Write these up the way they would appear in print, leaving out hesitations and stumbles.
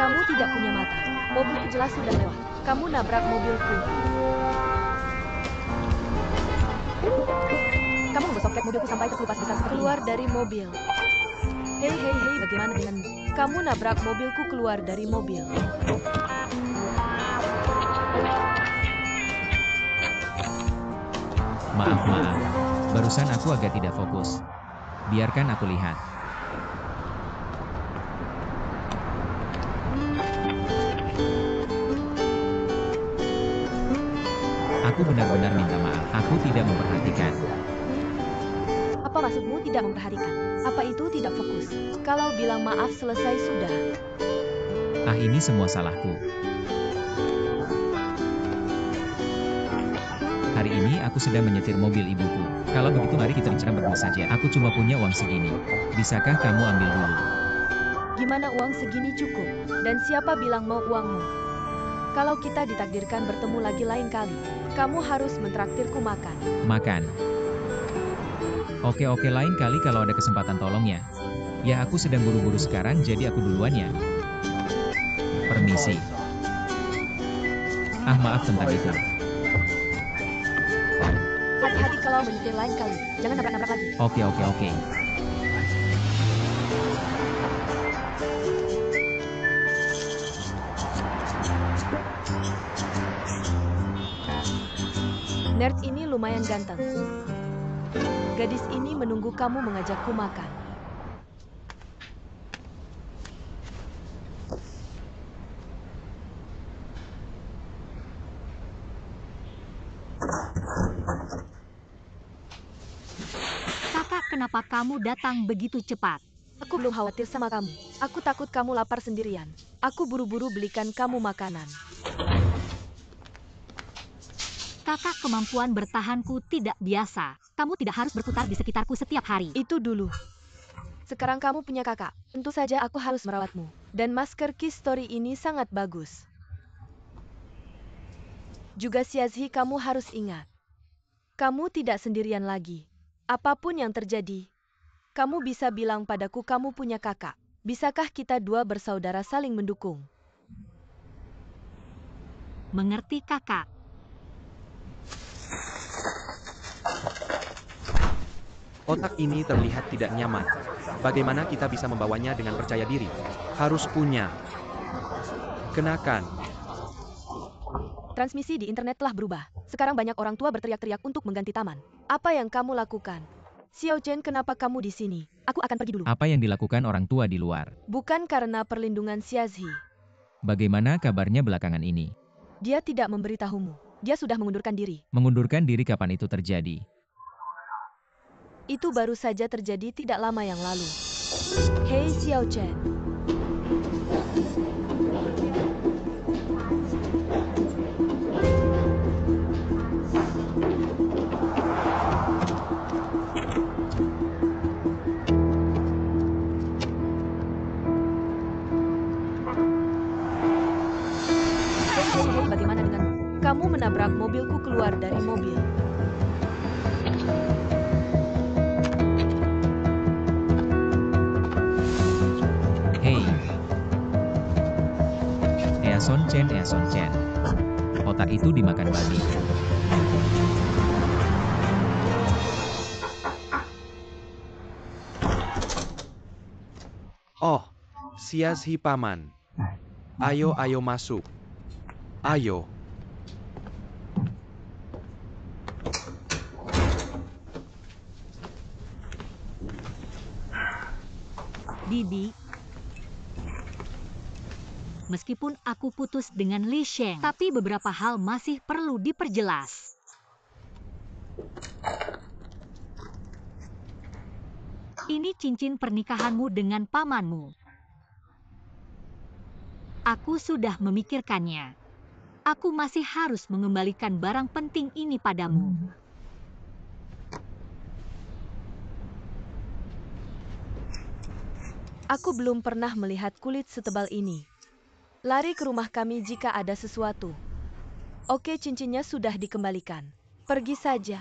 Kamu tidak punya mata. Mobilku jelas sudah lewat. Kamu nabrak mobilku. Kamu menggosokkan mobilku sampai terkelupas besar seperti keluar dari mobil. Hei, bagaimana denganmu? Kamu nabrak mobilku keluar dari mobil. Maaf. Barusan aku agak tidak fokus. Biarkan aku lihat. Aku benar-benar minta maaf. Aku tidak memperhatikan. Apa maksudmu tidak memperhatikan? Apa itu tidak fokus? Kalau bilang maaf selesai sudah. Ini semua salahku. Hari ini aku sedang menyetir mobil ibuku. Kalau begitu mari kita bicara berdua saja. Aku cuma punya uang segini. Bisakah kamu ambil dulu? Gimana uang segini cukup? Dan siapa bilang mau uangmu? Kalau kita ditakdirkan bertemu lagi lain kali, kamu harus mentraktirku makan. Makan. Oke, lain kali kalau ada kesempatan tolong ya. Ya aku sedang buru-buru sekarang jadi aku duluan ya. Permisi. Maaf tentang itu. Hati-hati kalau menyetir lain kali. Jangan nabrak-nabrak lagi. Oke. Nerd ini lumayan ganteng. Gadis ini menunggu kamu mengajakku makan. Kakak, kenapa kamu datang begitu cepat? Aku belum khawatir sama kamu. Aku takut kamu lapar sendirian. Aku buru-buru belikan kamu makanan. Kakak, kemampuan bertahanku tidak biasa. Kamu tidak harus berputar di sekitarku setiap hari. Itu dulu. Sekarang kamu punya kakak. Tentu saja aku harus merawatmu. Dan masker Kiss Story ini sangat bagus. Juga Xiaozhi, kamu harus ingat. Kamu tidak sendirian lagi. Apapun yang terjadi, kamu bisa bilang padaku kamu punya kakak. Bisakah kita dua bersaudara saling mendukung? Mengerti, Kakak? Kotak ini terlihat tidak nyaman. Bagaimana kita bisa membawanya dengan percaya diri? Harus punya. Kenakan. Transmisi di internet telah berubah. Sekarang banyak orang tua berteriak-teriak untuk mengganti taman. Apa yang kamu lakukan? Xiao Chen, kenapa kamu di sini? Aku akan pergi dulu. Apa yang dilakukan orang tua di luar? Bukan karena perlindungan Xiaozhi. Bagaimana kabarnya belakangan ini? Dia tidak memberitahumu. Dia sudah mengundurkan diri. Mengundurkan diri kapan itu terjadi? Itu baru saja terjadi tidak lama yang lalu. Hei Xiao Chen. Hei, bagaimana denganmu? Kamu menabrak mobilku keluar dari mobil. Hei. Eason Chen. Otak itu dimakan babi. Oh, Xiaozhi paman. Ayo masuk. Ayo. Bibi. Meskipun aku putus dengan Li Sheng, tapi beberapa hal masih perlu diperjelas. Ini cincin pernikahanmu dengan pamanmu. Aku sudah memikirkannya. Aku masih harus mengembalikan barang penting ini padamu. Aku belum pernah melihat kulit setebal ini. Lari ke rumah kami jika ada sesuatu. Oke, cincinnya sudah dikembalikan. Pergi saja.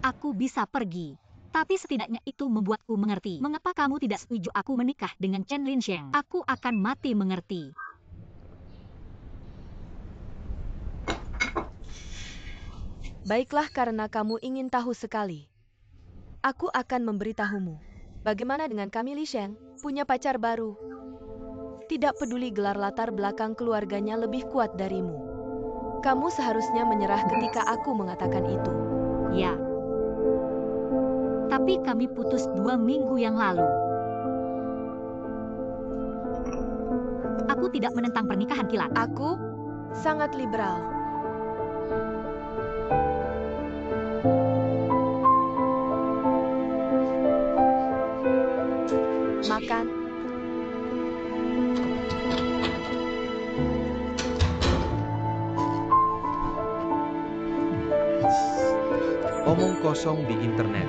Aku bisa pergi. Tapi setidaknya itu membuatku mengerti mengapa kamu tidak setuju aku menikah dengan Chen Linsheng. Aku akan mati mengerti. Baiklah, karena kamu ingin tahu sekali. Aku akan memberitahumu. Bagaimana dengan kami Li Sheng? Punya pacar baru. Tidak peduli gelar latar belakang keluarganya lebih kuat darimu. Kamu seharusnya menyerah ketika aku mengatakan itu. Ya. Tapi kami putus 2 minggu yang lalu. Aku tidak menentang pernikahan kilat. Aku sangat liberal. Makan. Omong kosong di internet.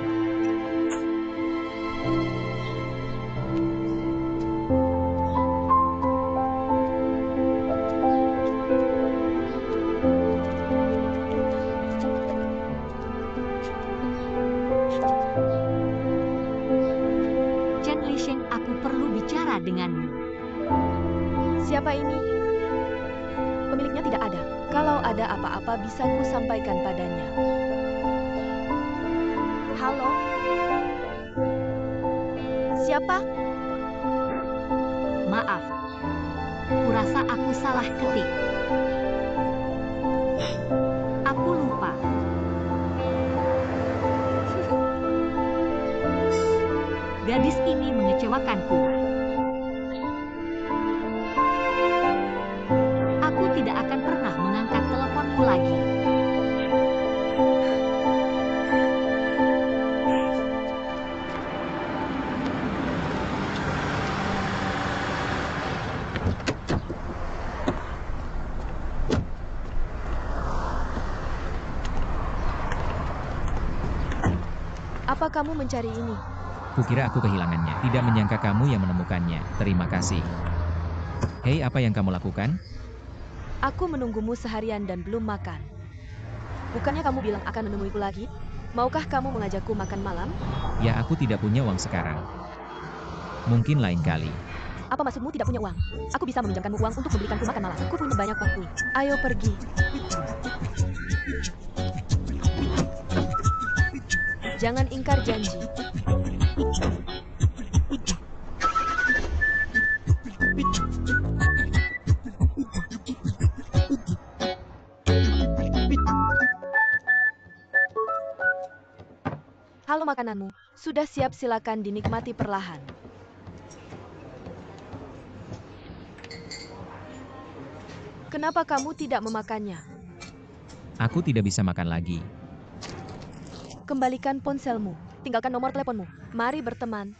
Chen Lisheng, aku perlu bicara denganmu. Siapa ini? Pemiliknya tidak ada. Kalau ada apa-apa bisa ku sampaikan padanya. Halo? Siapa? Maaf. Kurasa aku salah ketik. Aku lupa. Gadis ini mengecewakanku. Aku tidak akan pernah mengangkat teleponmu lagi. Apa kamu mencari ini? Kukira aku kehilangannya. Tidak menyangka kamu yang menemukannya. Terima kasih. Hei, apa yang kamu lakukan? Aku menunggumu seharian dan belum makan. Bukannya kamu bilang akan menemuiku lagi? Maukah kamu mengajakku makan malam? Ya, aku tidak punya uang sekarang. Mungkin lain kali. Apa maksudmu tidak punya uang? Aku bisa meminjamkanmu uang untuk membelikanku makan malam. Aku punya banyak waktu. Ayo pergi. Jangan ingkar janji. Halo, makananmu. Sudah siap, silakan dinikmati perlahan. Kenapa kamu tidak memakannya? Aku tidak bisa makan lagi. Kembalikan ponselmu. Tinggalkan nomor teleponmu. Mari berteman.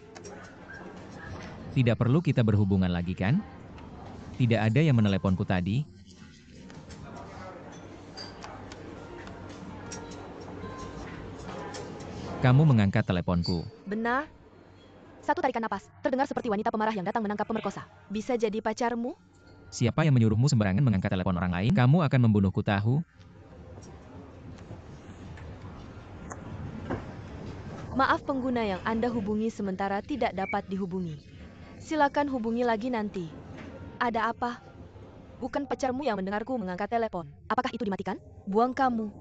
Tidak perlu kita berhubungan lagi, kan? Tidak ada yang meneleponku tadi. Kamu mengangkat teleponku. Benar? Satu tarikan napas. Terdengar seperti wanita pemarah yang datang menangkap pemerkosa. Bisa jadi pacarmu? Siapa yang menyuruhmu sembarangan mengangkat telepon orang lain? Kamu akan membunuhku, tahu? Maaf, pengguna yang Anda hubungi sementara tidak dapat dihubungi. Silakan hubungi lagi nanti. Ada apa? Bukan pacarmu yang mendengarku mengangkat telepon. Apakah itu dimatikan? Buang kamu.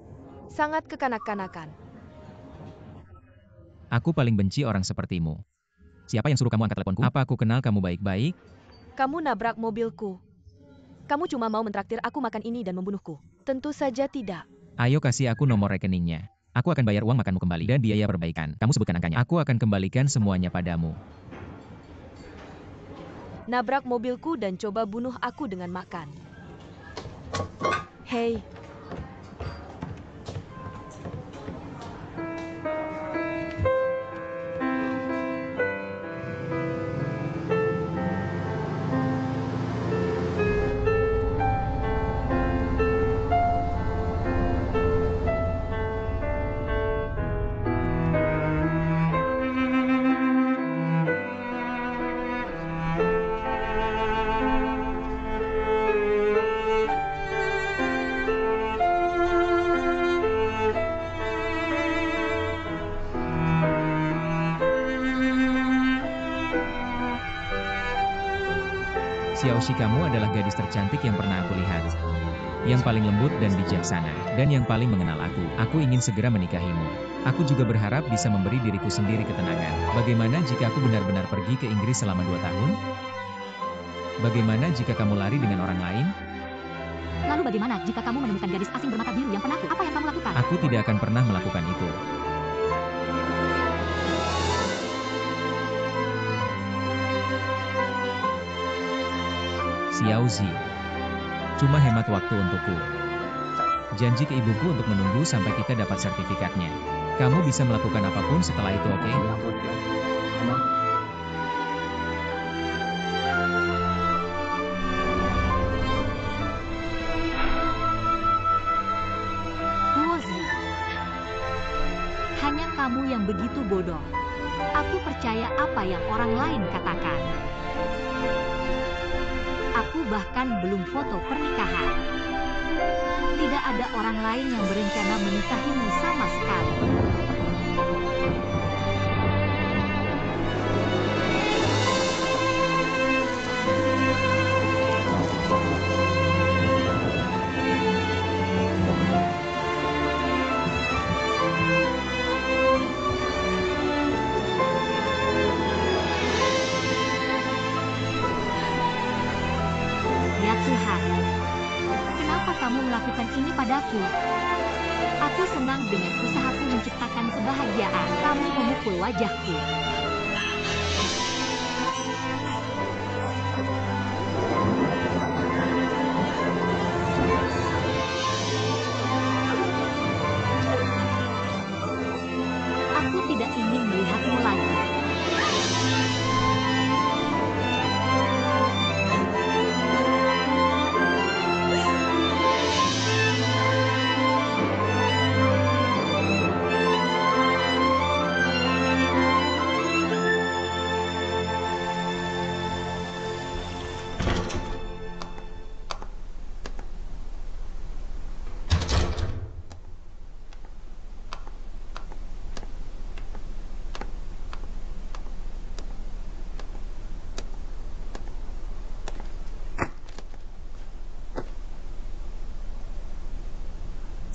Sangat kekanak-kanakan. Aku paling benci orang sepertimu. Siapa yang suruh kamu angkat teleponku? Apa aku kenal kamu baik-baik? Kamu nabrak mobilku. Kamu cuma mau mentraktir aku makan ini dan membunuhku. Tentu saja tidak. Ayo kasih aku nomor rekeningnya. Aku akan bayar uang makanmu kembali dan biaya perbaikan. Kamu sebutkan angkanya. Aku akan kembalikan semuanya padamu. Nabrak mobilku dan coba bunuh aku dengan makan. Hei. Xiaoxi, kamu adalah gadis tercantik yang pernah aku lihat. Yang paling lembut dan bijaksana, dan yang paling mengenal aku. Aku ingin segera menikahimu. Aku juga berharap bisa memberi diriku sendiri ketenangan. Bagaimana jika aku benar-benar pergi ke Inggris selama 2 tahun? Bagaimana jika kamu lari dengan orang lain? Lalu bagaimana jika kamu menemukan gadis asing bermata biru yang penakut? Apa yang kamu lakukan? Aku tidak akan pernah melakukan itu. Xiaozi, cuma hemat waktu untukku. Janji ke ibuku untuk menunggu sampai kita dapat sertifikatnya. Kamu bisa melakukan apapun setelah itu, oke? Huozi, hanya kamu yang begitu bodoh. Aku percaya apa yang orang lain katakan. Aku bahkan belum foto pernikahan. Tidak ada orang lain yang berencana menikahimu sama sekali. Ya Tuhan, kenapa kamu melakukan ini padaku? Aku senang dengan usahaku menciptakan kebahagiaan. Kamu memukul wajahku. Aku tidak ingin melihatmu lagi.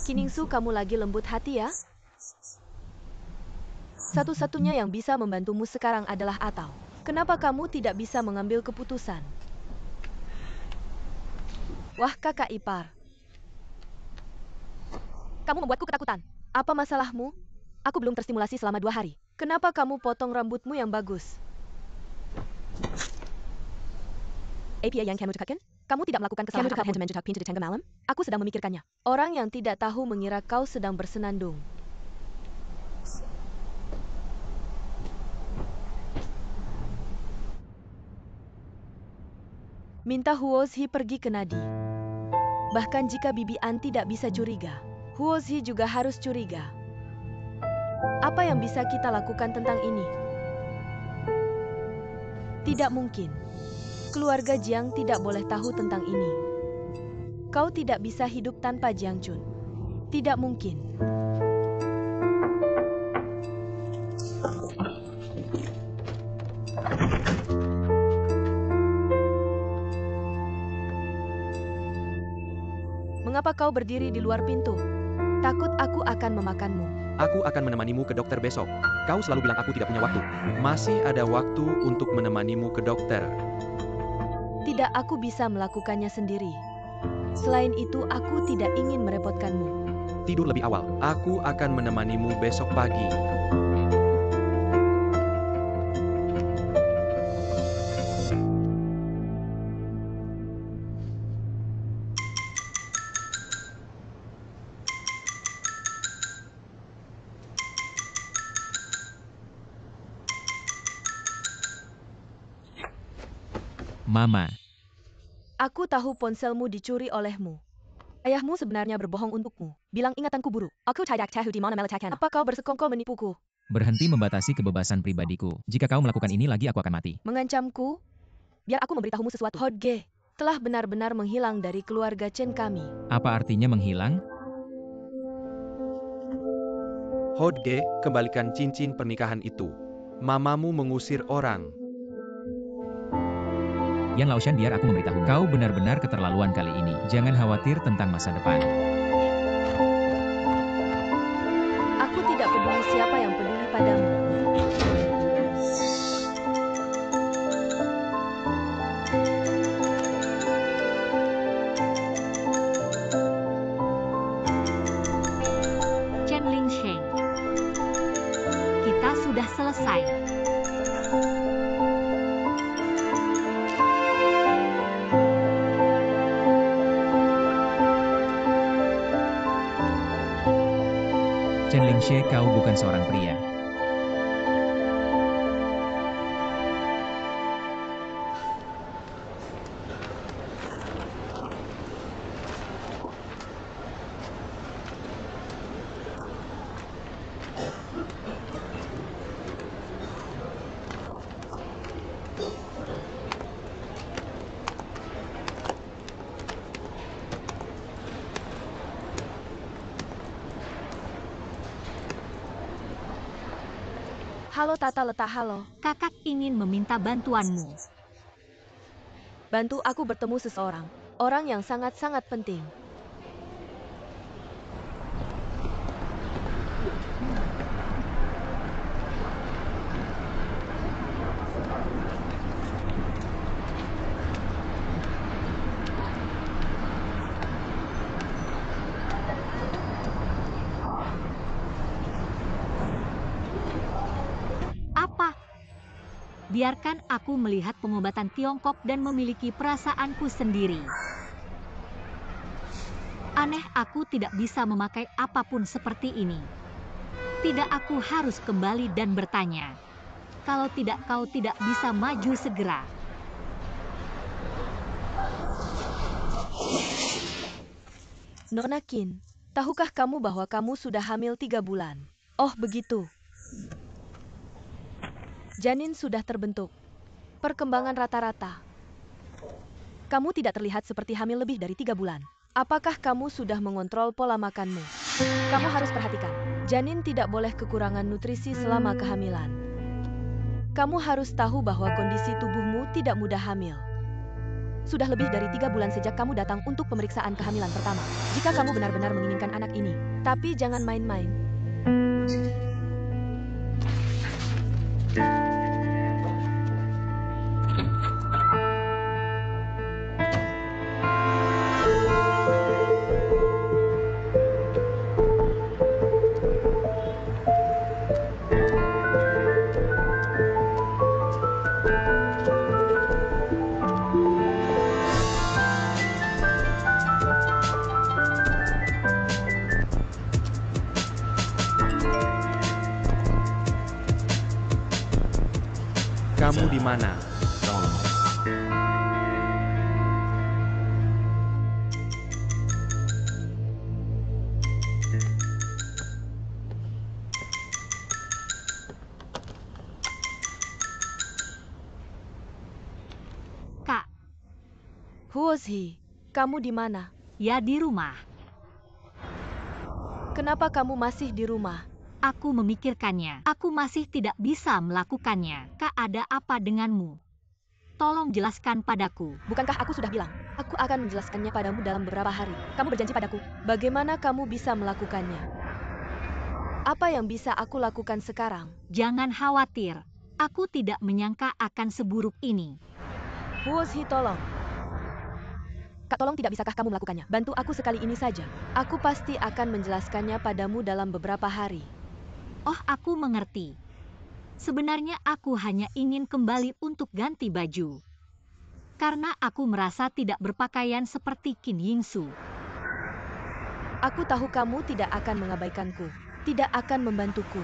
Kiningsu, kamu lagi lembut hati ya? Satu-satunya yang bisa membantumu sekarang adalah Atau. Kenapa kamu tidak bisa mengambil keputusan? Wah, kakak ipar. Kamu membuatku ketakutan. Apa masalahmu? Aku belum terstimulasi selama 2 hari. Kenapa kamu potong rambutmu yang bagus? Apa yang kamu lakukan? Kamu tidak melakukan kesalahan apapun. Pintu di tengah malam? Aku sedang memikirkannya. Orang yang tidak tahu mengira kau sedang bersenandung. Minta Huozi pergi ke Nadi. Bahkan jika Bibi An tidak bisa curiga, Huozi juga harus curiga. Apa yang bisa kita lakukan tentang ini? Tidak mungkin. Keluarga Jiang tidak boleh tahu tentang ini. Kau tidak bisa hidup tanpa Jiang Chun. Tidak mungkin. Mengapa kau berdiri di luar pintu? Takut aku akan memakanmu. Aku akan menemanimu ke dokter besok. Kau selalu bilang aku tidak punya waktu. Masih ada waktu untuk menemanimu ke dokter. Tidak, aku bisa melakukannya sendiri. Selain itu, aku tidak ingin merepotkanmu. Tidur lebih awal. Aku akan menemanimu besok pagi. Mama, Aku tahu ponselmu dicuri olehmu. Ayahmu sebenarnya berbohong untukmu. Bilang ingatanku buruk. Aku tidak tahu di mana meletakkan. Apa kau bersekongkol menipuku? berhenti membatasi kebebasan pribadiku. Jika kau melakukan ini lagi, aku akan mati. Mengancamku? Biar aku memberitahumu sesuatu. Hodge telah benar-benar menghilang dari keluarga Chen kami. Apa artinya menghilang? Hodge, kembalikan cincin pernikahan itu. Mamamu mengusir orang. Yan Laoshan, biar aku memberitahu. Kau benar-benar keterlaluan kali ini. Jangan khawatir tentang masa depan. Aku tidak peduli siapa yang peduli padamu. Chen Lingsheng, kita sudah selesai. Chen Lingxie, kau bukan seorang pria. Halo Tata Letak, halo. Kakak ingin meminta bantuanmu. Bantu aku bertemu seseorang. Orang yang sangat-sangat penting. Biarkan aku melihat pengobatan Tiongkok dan memiliki perasaanku sendiri. Aneh, aku tidak bisa memakai apapun seperti ini. Tidak, aku harus kembali dan bertanya. Kalau tidak, kau tidak bisa maju segera. Nona Qin, tahukah kamu bahwa kamu sudah hamil 3 bulan? Oh begitu. Janin sudah terbentuk. Perkembangan rata-rata. Kamu tidak terlihat seperti hamil lebih dari 3 bulan. Apakah kamu sudah mengontrol pola makanmu? Kamu harus perhatikan, janin tidak boleh kekurangan nutrisi selama kehamilan. Kamu harus tahu bahwa kondisi tubuhmu tidak mudah hamil. Sudah lebih dari 3 bulan sejak kamu datang untuk pemeriksaan kehamilan pertama. Jika kamu benar-benar menginginkan anak ini, tapi jangan main-main. Kamu di mana? Kak, Who was he? Kamu di mana? ya di rumah. Kenapa kamu masih di rumah? Aku memikirkannya. Aku masih tidak bisa melakukannya. Kak, ada apa denganmu? Tolong jelaskan padaku. Bukankah aku sudah bilang, aku akan menjelaskannya padamu dalam beberapa hari. Kamu berjanji padaku. Bagaimana kamu bisa melakukannya? Apa yang bisa aku lakukan sekarang? Jangan khawatir. Aku tidak menyangka akan seburuk ini. Who was he, tolong? Kak, tolong, tidak bisakah kamu melakukannya? Bantu aku sekali ini saja. Aku pasti akan menjelaskannya padamu dalam beberapa hari. Oh, aku mengerti. Sebenarnya aku hanya ingin kembali untuk ganti baju. Karena aku merasa tidak berpakaian seperti Qin Yingsu. Aku tahu kamu tidak akan mengabaikanku. Tidak akan membantuku.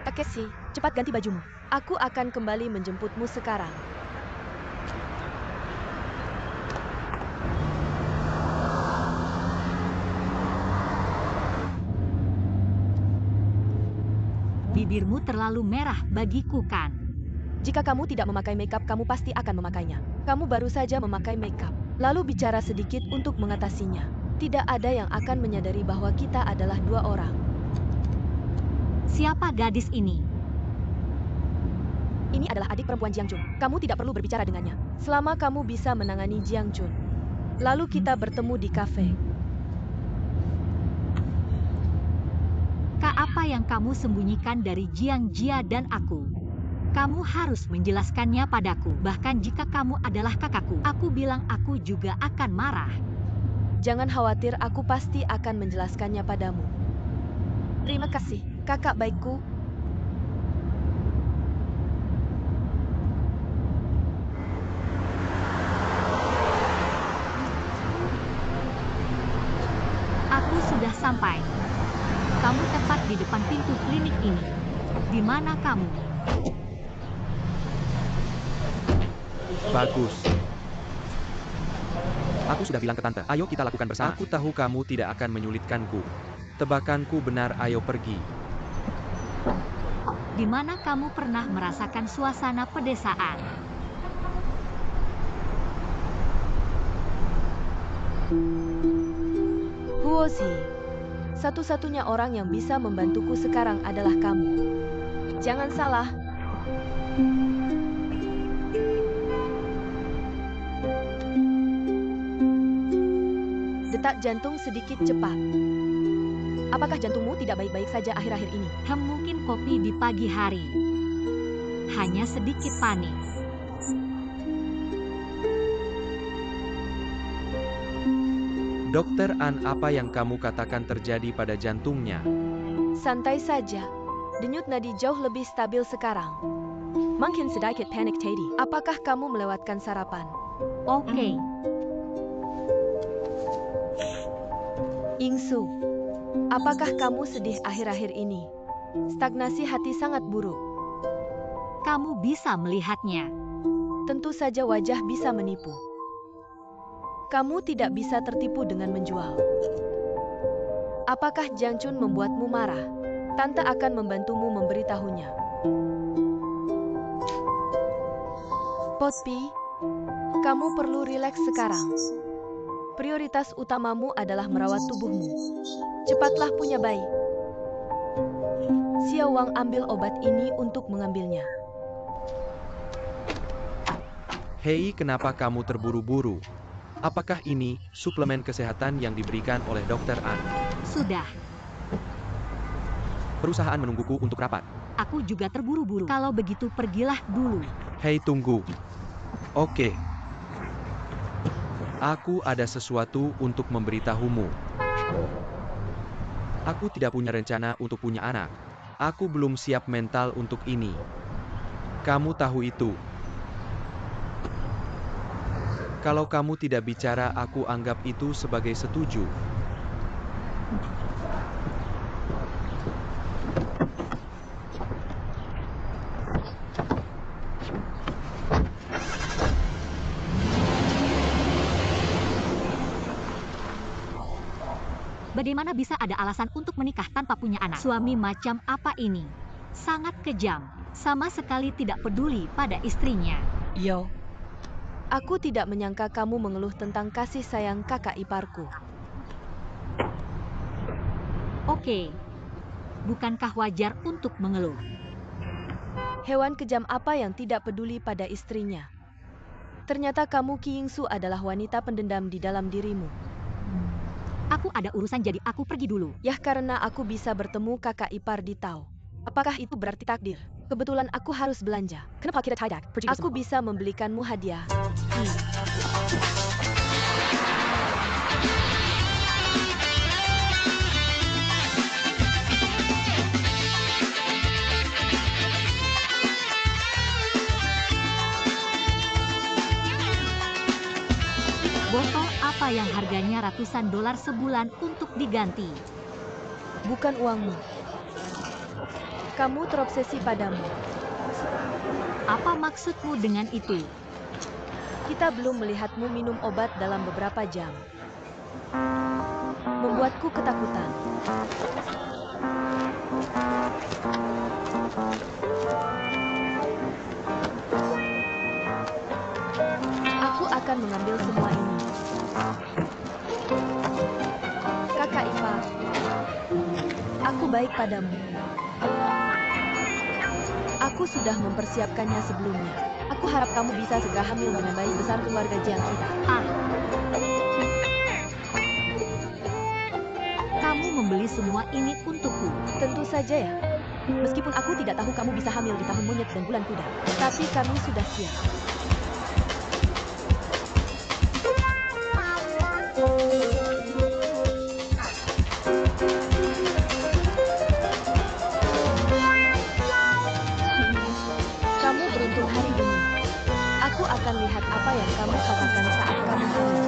Takeshi, cepat ganti bajumu. Aku akan kembali menjemputmu sekarang. Bibirmu terlalu merah bagiku, kan? Jika kamu tidak memakai makeup, kamu pasti akan memakainya. Kamu baru saja memakai makeup, lalu bicara sedikit untuk mengatasinya. Tidak ada yang akan menyadari bahwa kita adalah 2 orang. Siapa gadis ini? Ini adalah adik perempuan Jiang Chun. Kamu tidak perlu berbicara dengannya. Selama kamu bisa menangani Jiang Chun, lalu kita bertemu di kafe. Kak, apa yang kamu sembunyikan dari Jiang Jia dan aku? Kamu harus menjelaskannya padaku. Bahkan jika kamu adalah kakakku, aku bilang aku juga akan marah. Jangan khawatir, aku pasti akan menjelaskannya padamu. Terima kasih, kakak baikku. Aku sudah sampai. Kamu tepat di depan pintu klinik ini. Di mana kamu? Bagus. Aku sudah bilang ke tante, ayo kita lakukan bersama. Aku tahu kamu tidak akan menyulitkanku. Tebakanku benar, ayo pergi. Di mana kamu pernah merasakan suasana pedesaan? Huozi, satu-satunya orang yang bisa membantuku sekarang adalah kamu. Jangan salah. Detak jantung sedikit cepat. Apakah jantungmu tidak baik-baik saja akhir-akhir ini? Mungkin kopi di pagi hari. Hanya sedikit panik. Dokter An, apa yang kamu katakan terjadi pada jantungnya? Santai saja. Denyut nadi jauh lebih stabil sekarang. Mungkin sedikit panik tadi. Apakah kamu melewatkan sarapan? Oke. Ingsu, apakah kamu sedih akhir-akhir ini? Stagnasi hati sangat buruk. Kamu bisa melihatnya. Tentu saja wajah bisa menipu. Kamu tidak bisa tertipu dengan menjual. Apakah Jiang Chun membuatmu marah? Tante akan membantumu memberitahunya. Poppy, kamu perlu rileks sekarang. Prioritas utamamu adalah merawat tubuhmu. Cepatlah punya bayi. Xiao Wang, ambil obat ini untuk mengambilnya. Hei, kenapa kamu terburu-buru? Apakah ini suplemen kesehatan yang diberikan oleh Dokter An? Sudah. Perusahaan menungguku untuk rapat. Aku juga terburu-buru. Kalau begitu pergilah dulu. Hei, tunggu. Oke. Aku ada sesuatu untuk memberitahumu. Aku tidak punya rencana untuk punya anak. Aku belum siap mental untuk ini. Kamu tahu itu. Kalau kamu tidak bicara, aku anggap itu sebagai setuju. Bagaimana bisa ada alasan untuk menikah tanpa punya anak? Suami macam apa ini? Sangat kejam. Sama sekali tidak peduli pada istrinya. Yo. Aku tidak menyangka kamu mengeluh tentang kasih sayang kakak iparku. Oke. Bukankah wajar untuk mengeluh? Hewan kejam apa yang tidak peduli pada istrinya? Ternyata kamu Qi Yingsu adalah wanita pendendam di dalam dirimu. Aku ada urusan, jadi aku pergi dulu. Yah, karena aku bisa bertemu kakak ipar di Tao. Apakah itu berarti takdir? Kebetulan aku harus belanja. Kenapa kita tidak pergi Aku bersama? bisa membelikanmu hadiah. Botol apa yang harganya ratusan dolar sebulan untuk diganti? Bukan uangmu. Kamu terobsesi padamu. Apa maksudmu dengan itu? Kita belum melihatmu minum obat dalam beberapa jam. Membuatku ketakutan. Aku akan mengambil semua ini. Kakak ipar, aku baik padamu. Aku sudah mempersiapkannya sebelumnya. Aku harap kamu bisa segera hamil dengan bayi besar keluarga Jiang kita. Kamu membeli semua ini untukku. Tentu saja ya. Meskipun aku tidak tahu kamu bisa hamil di tahun monyet dan bulan kuda, tapi kami sudah siap. Kamu beruntung hari ini. Aku akan lihat apa yang kamu katakan saat kamu hamil.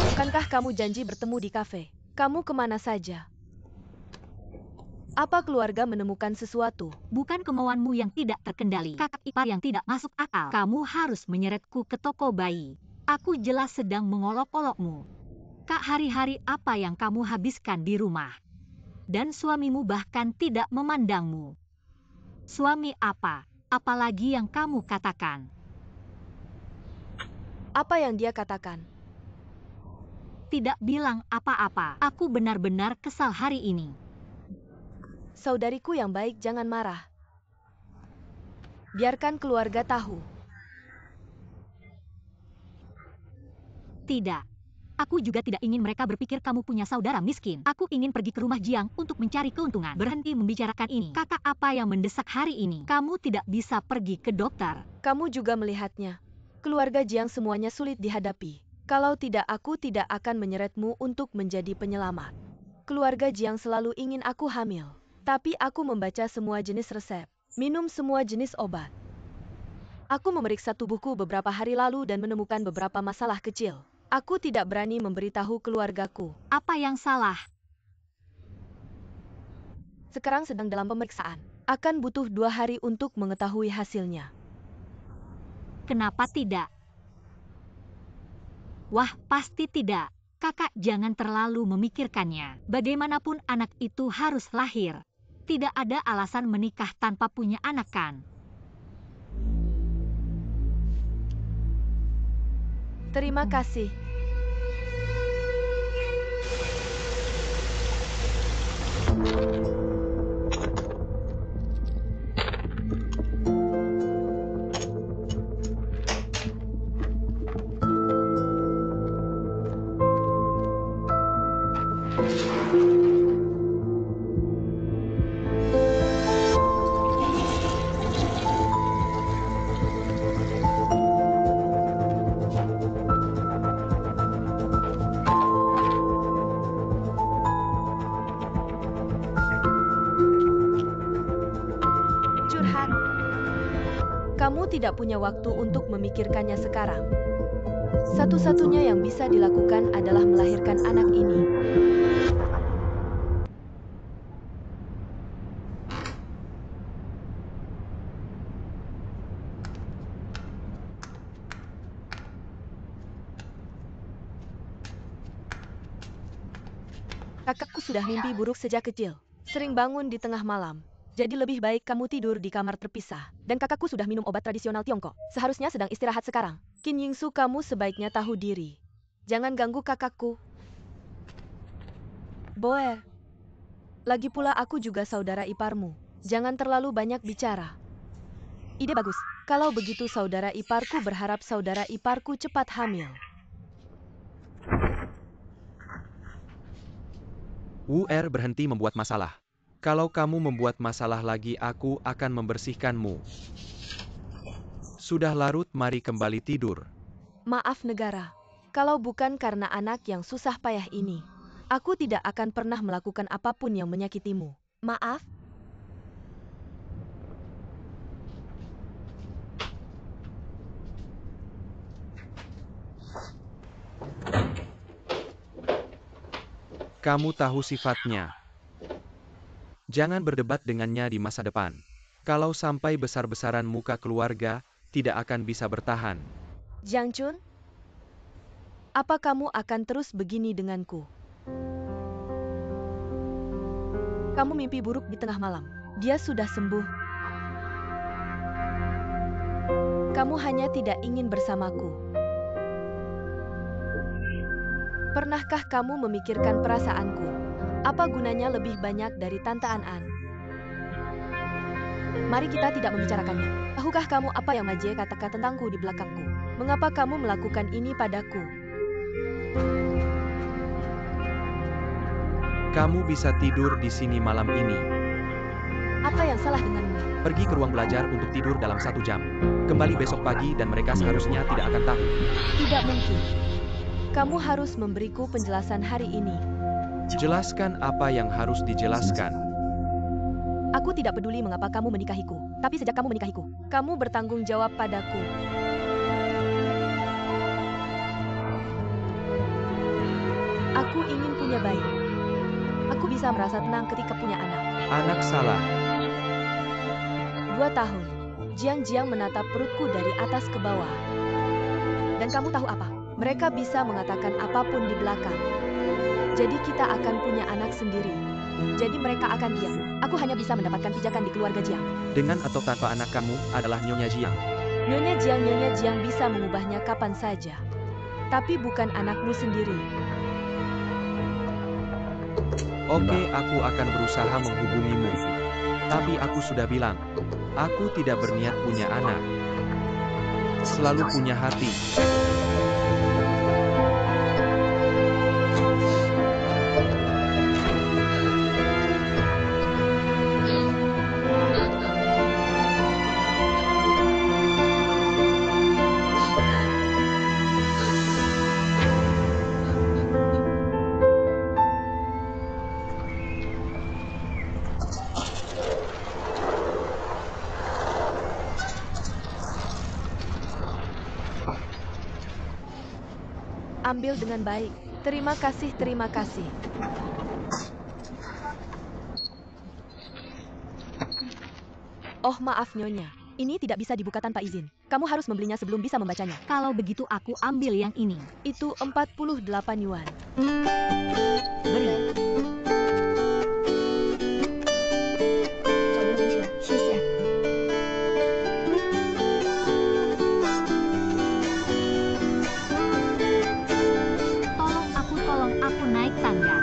Bukankah kamu janji bertemu di kafe? Kamu kemana saja? Apa keluarga menemukan sesuatu? Bukan kemauanmu yang tidak terkendali. Kakak ipar yang tidak masuk akal. Kamu harus menyeretku ke toko bayi. Aku jelas sedang mengolok-olokmu. Kak, hari-hari apa yang kamu habiskan di rumah? Dan suamimu bahkan tidak memandangmu. Suami apa? Apalagi yang kamu katakan? Apa yang dia katakan? Tidak bilang apa-apa. Aku benar-benar kesal hari ini. Saudariku yang baik, jangan marah. Biarkan keluarga tahu. Tidak. Aku juga tidak ingin mereka berpikir kamu punya saudara miskin. Aku ingin pergi ke rumah Jiang untuk mencari keuntungan. Berhenti membicarakan ini. Kakak apa yang mendesak hari ini? Kamu tidak bisa pergi ke dokter. Kamu juga melihatnya. Keluarga Jiang semuanya sulit dihadapi. Kalau tidak, aku tidak akan menyeretmu untuk menjadi penyelamat. Keluarga Jiang selalu ingin aku hamil. Tapi aku membaca semua jenis resep, minum semua jenis obat. Aku memeriksa tubuhku beberapa hari lalu dan menemukan beberapa masalah kecil. Aku tidak berani memberitahu keluargaku. Apa yang salah? Sekarang sedang dalam pemeriksaan. Akan butuh 2 hari untuk mengetahui hasilnya. Kenapa tidak? Wah, pasti tidak. Kakak jangan terlalu memikirkannya. Bagaimanapun anak itu harus lahir. Tidak ada alasan menikah tanpa punya anak, kan? Terima kasih. Curhat. Kamu tidak punya waktu untuk memikirkannya sekarang. Satu-satunya yang bisa dilakukan adalah melahirkan anak ini. Kakakku sudah mimpi buruk sejak kecil. Sering bangun di tengah malam. Jadi lebih baik kamu tidur di kamar terpisah. Dan kakakku sudah minum obat tradisional Tiongkok. Seharusnya sedang istirahat sekarang. Qin Yingsu, kamu sebaiknya tahu diri. Jangan ganggu kakakku. Boer. Lagi pula aku juga saudara iparmu. Jangan terlalu banyak bicara. Ide bagus. Kalau begitu saudara iparku berharap saudara iparku cepat hamil. Wu Er berhenti membuat masalah. Kalau kamu membuat masalah lagi, aku akan membersihkanmu. Sudah larut, mari kembali tidur. Maaf negara. Kalau bukan karena anak yang susah payah ini, aku tidak akan pernah melakukan apapun yang menyakitimu. Maaf. Kamu tahu sifatnya. Jangan berdebat dengannya di masa depan. Kalau sampai besar-besaran muka keluarga, tidak akan bisa bertahan. Jiang Chun, apa kamu akan terus begini denganku? Kamu mimpi buruk di tengah malam. Dia sudah sembuh. Kamu hanya tidak ingin bersamaku. Pernahkah kamu memikirkan perasaanku? Apa gunanya lebih banyak dari Tante An? Mari kita tidak membicarakannya. Tahukah kamu apa yang Majie katakan tentangku di belakangku? Mengapa kamu melakukan ini padaku? Kamu bisa tidur di sini malam ini. Apa yang salah denganmu? Pergi ke ruang belajar untuk tidur dalam 1 jam. Kembali besok pagi dan mereka seharusnya tidak akan tahu. Tidak mungkin. Kamu harus memberiku penjelasan hari ini. Jelaskan apa yang harus dijelaskan. Aku tidak peduli mengapa kamu menikahiku. Tapi sejak kamu menikahiku, kamu bertanggung jawab padaku. Aku ingin punya bayi. Aku bisa merasa tenang ketika punya anak. Anak salah. 2 tahun. Jiang menatap perutku dari atas ke bawah. Dan kamu tahu apa? Mereka bisa mengatakan apapun di belakang. Jadi kita akan punya anak sendiri. Jadi mereka akan diam. Aku hanya bisa mendapatkan pijakan di keluarga Jiang. Dengan atau tanpa anak kamu adalah Nyonya Jiang. Nyonya Jiang bisa mengubahnya kapan saja. Tapi bukan anakmu sendiri. Oke, aku akan berusaha menghubungimu. Tapi aku sudah bilang, aku tidak berniat punya anak. Selalu punya hati. Ambil dengan baik. Terima kasih, terima kasih. Oh, maaf Nyonya. Ini tidak bisa dibuka tanpa izin. Kamu harus membelinya sebelum bisa membacanya. Kalau begitu aku ambil yang ini. Itu 48 yuan. Beri. Tolong aku naik tangga.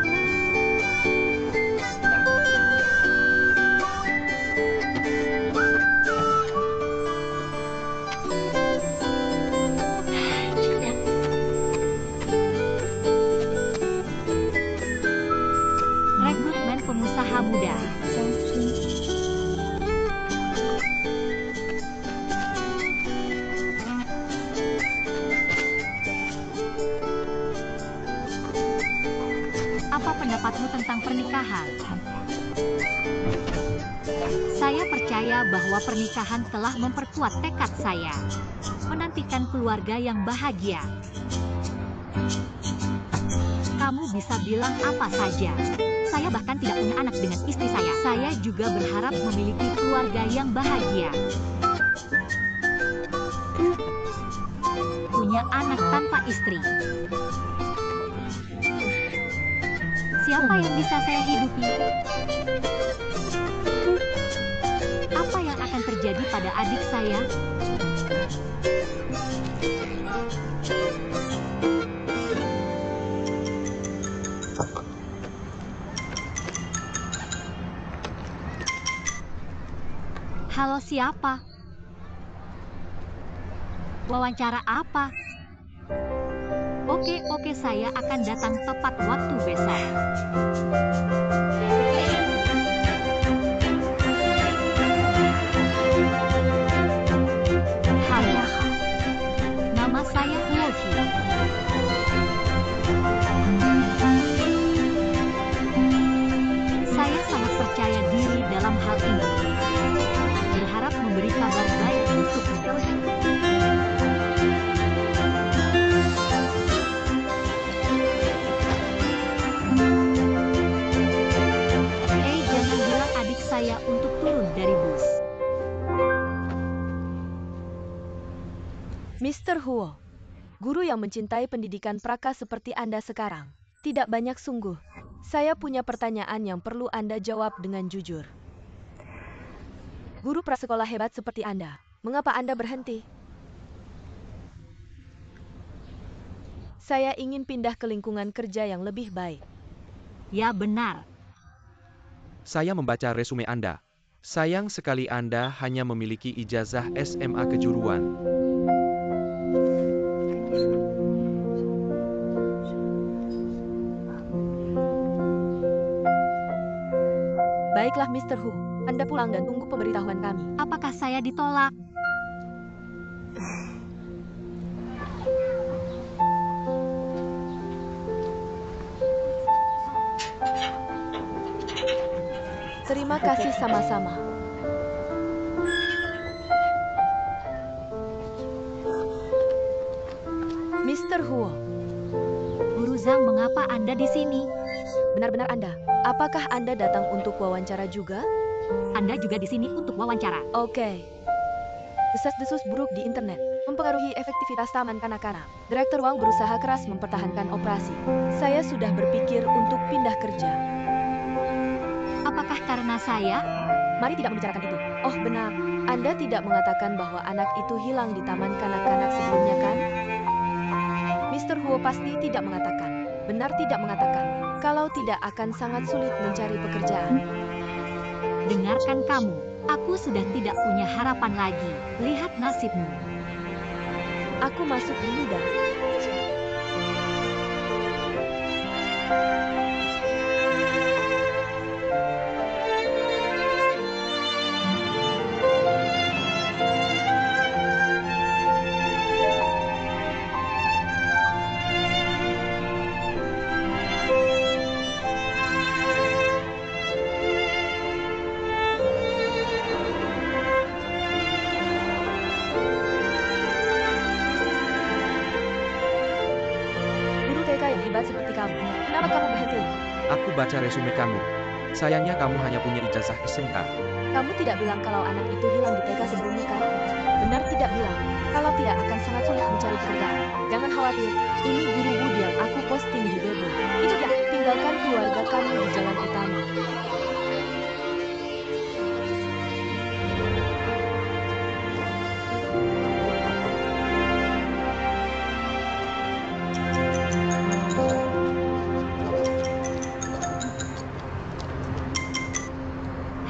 Rekrutmen pengusaha muda. Apa pendapatmu tentang pernikahan? Saya percaya bahwa pernikahan telah memperkuat tekad saya. Menantikan keluarga yang bahagia. Kamu bisa bilang apa saja. Saya bahkan tidak punya anak dengan istri saya. Saya juga berharap memiliki keluarga yang bahagia. Punya anak tanpa istri. Siapa yang bisa saya hidupi? Apa yang akan terjadi pada adik saya? Halo, siapa? Wawancara apa? Oke, saya akan datang tepat waktu besok. Halo, nama saya Yoshi. Saya sangat percaya diri dalam hal ini. Berharap memberi kabar baik untukmu. Jangan bilang adik saya untuk turun dari bus. Mr. Huo, guru yang mencintai pendidikan Praka seperti Anda sekarang. Tidak banyak sungguh. Saya punya pertanyaan yang perlu Anda jawab dengan jujur. Guru prasekolah hebat seperti Anda, mengapa Anda berhenti? Saya ingin pindah ke lingkungan kerja yang lebih baik. Ya benar. Saya membaca resume Anda. Sayang sekali Anda hanya memiliki ijazah SMA kejuruan. Baiklah Mr. Hu, Anda pulang dan tunggu pemberitahuan kami. Apakah saya ditolak? Terima kasih sama-sama. Mr. Huo, Guru Zhang, mengapa Anda di sini? benar-benar Anda. Apakah Anda datang untuk wawancara juga? Anda juga di sini untuk wawancara. Oke. Desas-desus buruk di internet mempengaruhi efektivitas taman kanak-kanak. Direktur Wang berusaha keras mempertahankan operasi. Saya sudah berpikir untuk pindah kerja. Apakah karena saya? Mari tidak membicarakan itu. Oh benar, Anda tidak mengatakan bahwa anak itu hilang di taman kanak-kanak sebelumnya kan? Mr. Huo pasti tidak mengatakan. Benar tidak mengatakan. Kalau tidak akan sangat sulit mencari pekerjaan. Dengarkan kamu. Aku sudah tidak punya harapan lagi. Lihat nasibmu. Aku masuk dulu dah. Guru TK yang hebat seperti kamu. Kenapa kamu berhenti? Aku baca resume kamu. Sayangnya kamu hanya punya ijazah SMK. Kamu tidak bilang kalau anak itu hilang di TK sebelumnya kan? Benar tidak bilang. Kalau tidak akan sangat sulit mencari pekerjaan. Jangan khawatir, ini guru Wood yang aku posting di Weibo. Itu dia, tinggalkan keluarga kamu di jalan utama.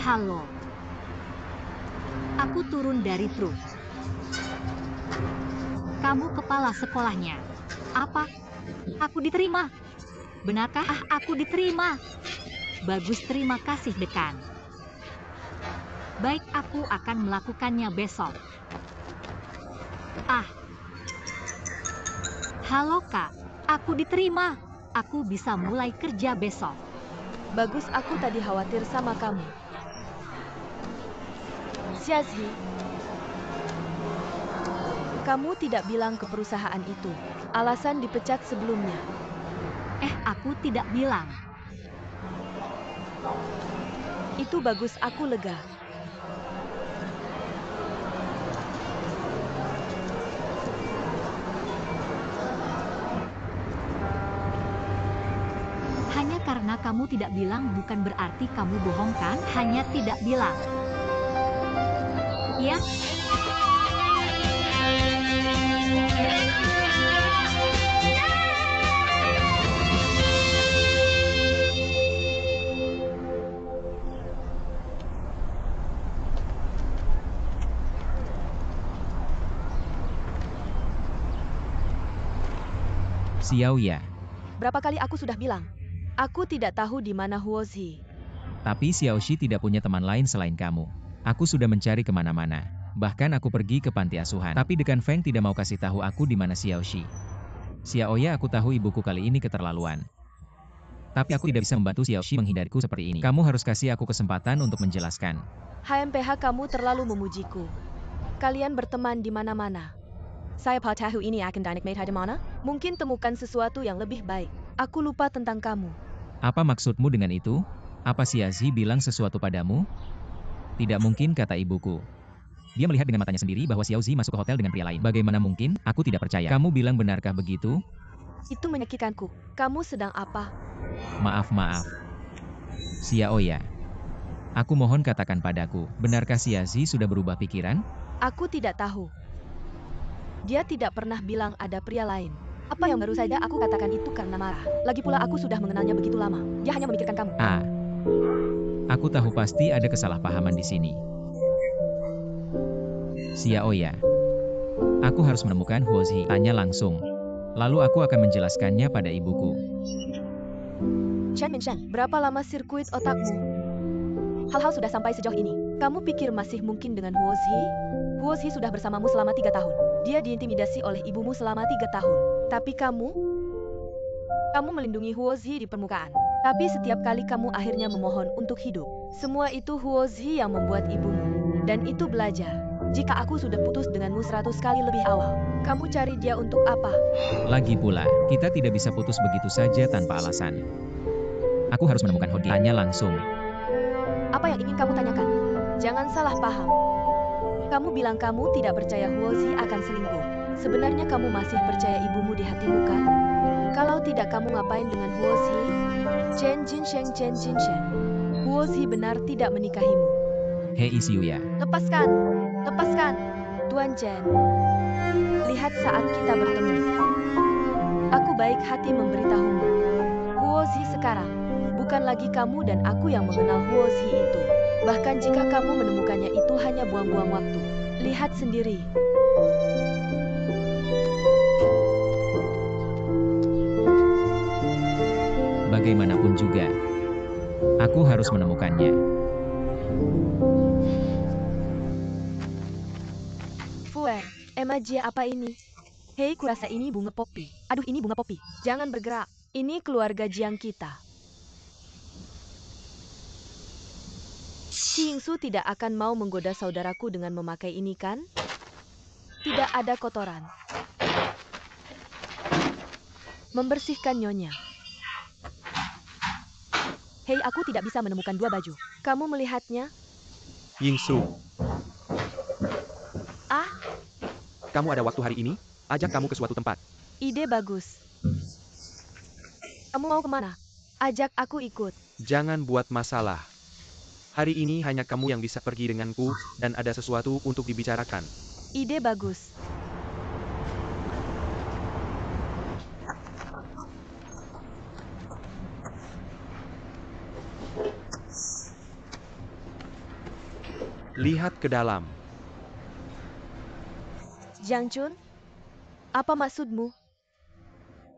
Halo. Aku turun dari truk. Kamu kepala sekolahnya. Apa? Aku diterima. Benarkah aku diterima? Bagus, terima kasih dekan. Baik, aku akan melakukannya besok. Halo Kak, aku diterima. Aku bisa mulai kerja besok. Bagus, aku tadi khawatir sama kamu. Xiaozi, kamu tidak bilang ke perusahaan itu. Alasan dipecat sebelumnya. Aku tidak bilang. Itu bagus, aku lega. Hanya karena kamu tidak bilang bukan berarti kamu bohong kan? Hanya tidak bilang. Ya? Xiao Ya. Berapa kali aku sudah bilang? Aku tidak tahu di mana Huozi. Tapi Xiaoxi tidak punya teman lain selain kamu. Aku sudah mencari kemana-mana. Bahkan aku pergi ke panti asuhan. Tapi Dekan Feng tidak mau kasih tahu aku di mana Xiaoxi. Xiaoya, aku tahu ibuku kali ini keterlaluan. Tapi aku tidak bisa membantu Xiaoxi menghindariku seperti ini. Kamu harus kasih aku kesempatan untuk menjelaskan. HMPH kamu terlalu memujiku. Kalian berteman di mana-mana. Saya tahu ini akan dynamite di mana? Mungkin temukan sesuatu yang lebih baik. Aku lupa tentang kamu. Apa maksudmu dengan itu? Apa Xiaozi bilang sesuatu padamu? Tidak mungkin, kata ibuku. Dia melihat dengan matanya sendiri bahwa Xiaozi masuk ke hotel dengan pria lain. Bagaimana mungkin? Aku tidak percaya. Kamu bilang benarkah begitu? Itu menyakitkanku. Kamu sedang apa? Maaf. Xiaoya. Aku mohon katakan padaku, benarkah Xiaozi sudah berubah pikiran? Aku tidak tahu. Dia tidak pernah bilang ada pria lain. Apa yang baru saja aku katakan itu karena marah. Lagi pula aku sudah mengenalnya begitu lama. Dia hanya memikirkan kamu. Aku tahu pasti ada kesalahpahaman di sini. Xiaoya. Aku harus menemukan Huozhi. Tanya langsung. Lalu aku akan menjelaskannya pada ibuku. Shen Minshan, berapa lama sirkuit otakmu? Hal-hal sudah sampai sejauh ini. Kamu pikir masih mungkin dengan Huozhi? Huozhi sudah bersamamu selama 3 tahun. Dia diintimidasi oleh ibumu selama 3 tahun. Tapi kamu melindungi Huozhi di permukaan. Tapi setiap kali kamu akhirnya memohon untuk hidup. Semua itu Huozhi yang membuat ibumu. Dan itu belajar. Jika aku sudah putus denganmu 100 kali lebih awal, kamu cari dia untuk apa? Lagi pula, kita tidak bisa putus begitu saja tanpa alasan. Aku harus menemukan Huozhi. Tanya langsung. Apa yang ingin kamu tanyakan? Jangan salah paham. Kamu bilang kamu tidak percaya Huozhi akan selingkuh. Sebenarnya kamu masih percaya ibumu di hatimu kan? Kalau tidak, kamu ngapain dengan Huozhi? Chen Jinsheng. Huozhi benar tidak menikahimu. Hei Xiuya. Lepaskan. Tuan Chen. Lihat saat kita bertemu. Aku baik hati memberitahumu. Huozhi sekarang bukan lagi kamu dan aku yang mengenal Huozhi itu. Bahkan jika kamu menemukannya, itu hanya buang-buang waktu. Lihat sendiri. Bagaimanapun juga, aku harus menemukannya. Fuer, Emajia apa ini? Hei, kurasa ini bunga popi. Aduh, ini bunga popi. Jangan bergerak. Ini keluarga Jiang kita. Qi Yingsu tidak akan mau menggoda saudaraku dengan memakai ini kan? Tidak ada kotoran. Membersihkan nyonya. Hei, aku tidak bisa menemukan 2 baju. Kamu melihatnya? Yingsu, Ah, kamu ada waktu hari ini? Ajak kamu ke suatu tempat. ide bagus. Kamu mau kemana? Ajak aku ikut. Jangan buat masalah. Hari ini hanya kamu yang bisa pergi denganku, dan ada sesuatu untuk dibicarakan. Ide bagus. Lihat ke dalam. Jiang Chun, apa maksudmu?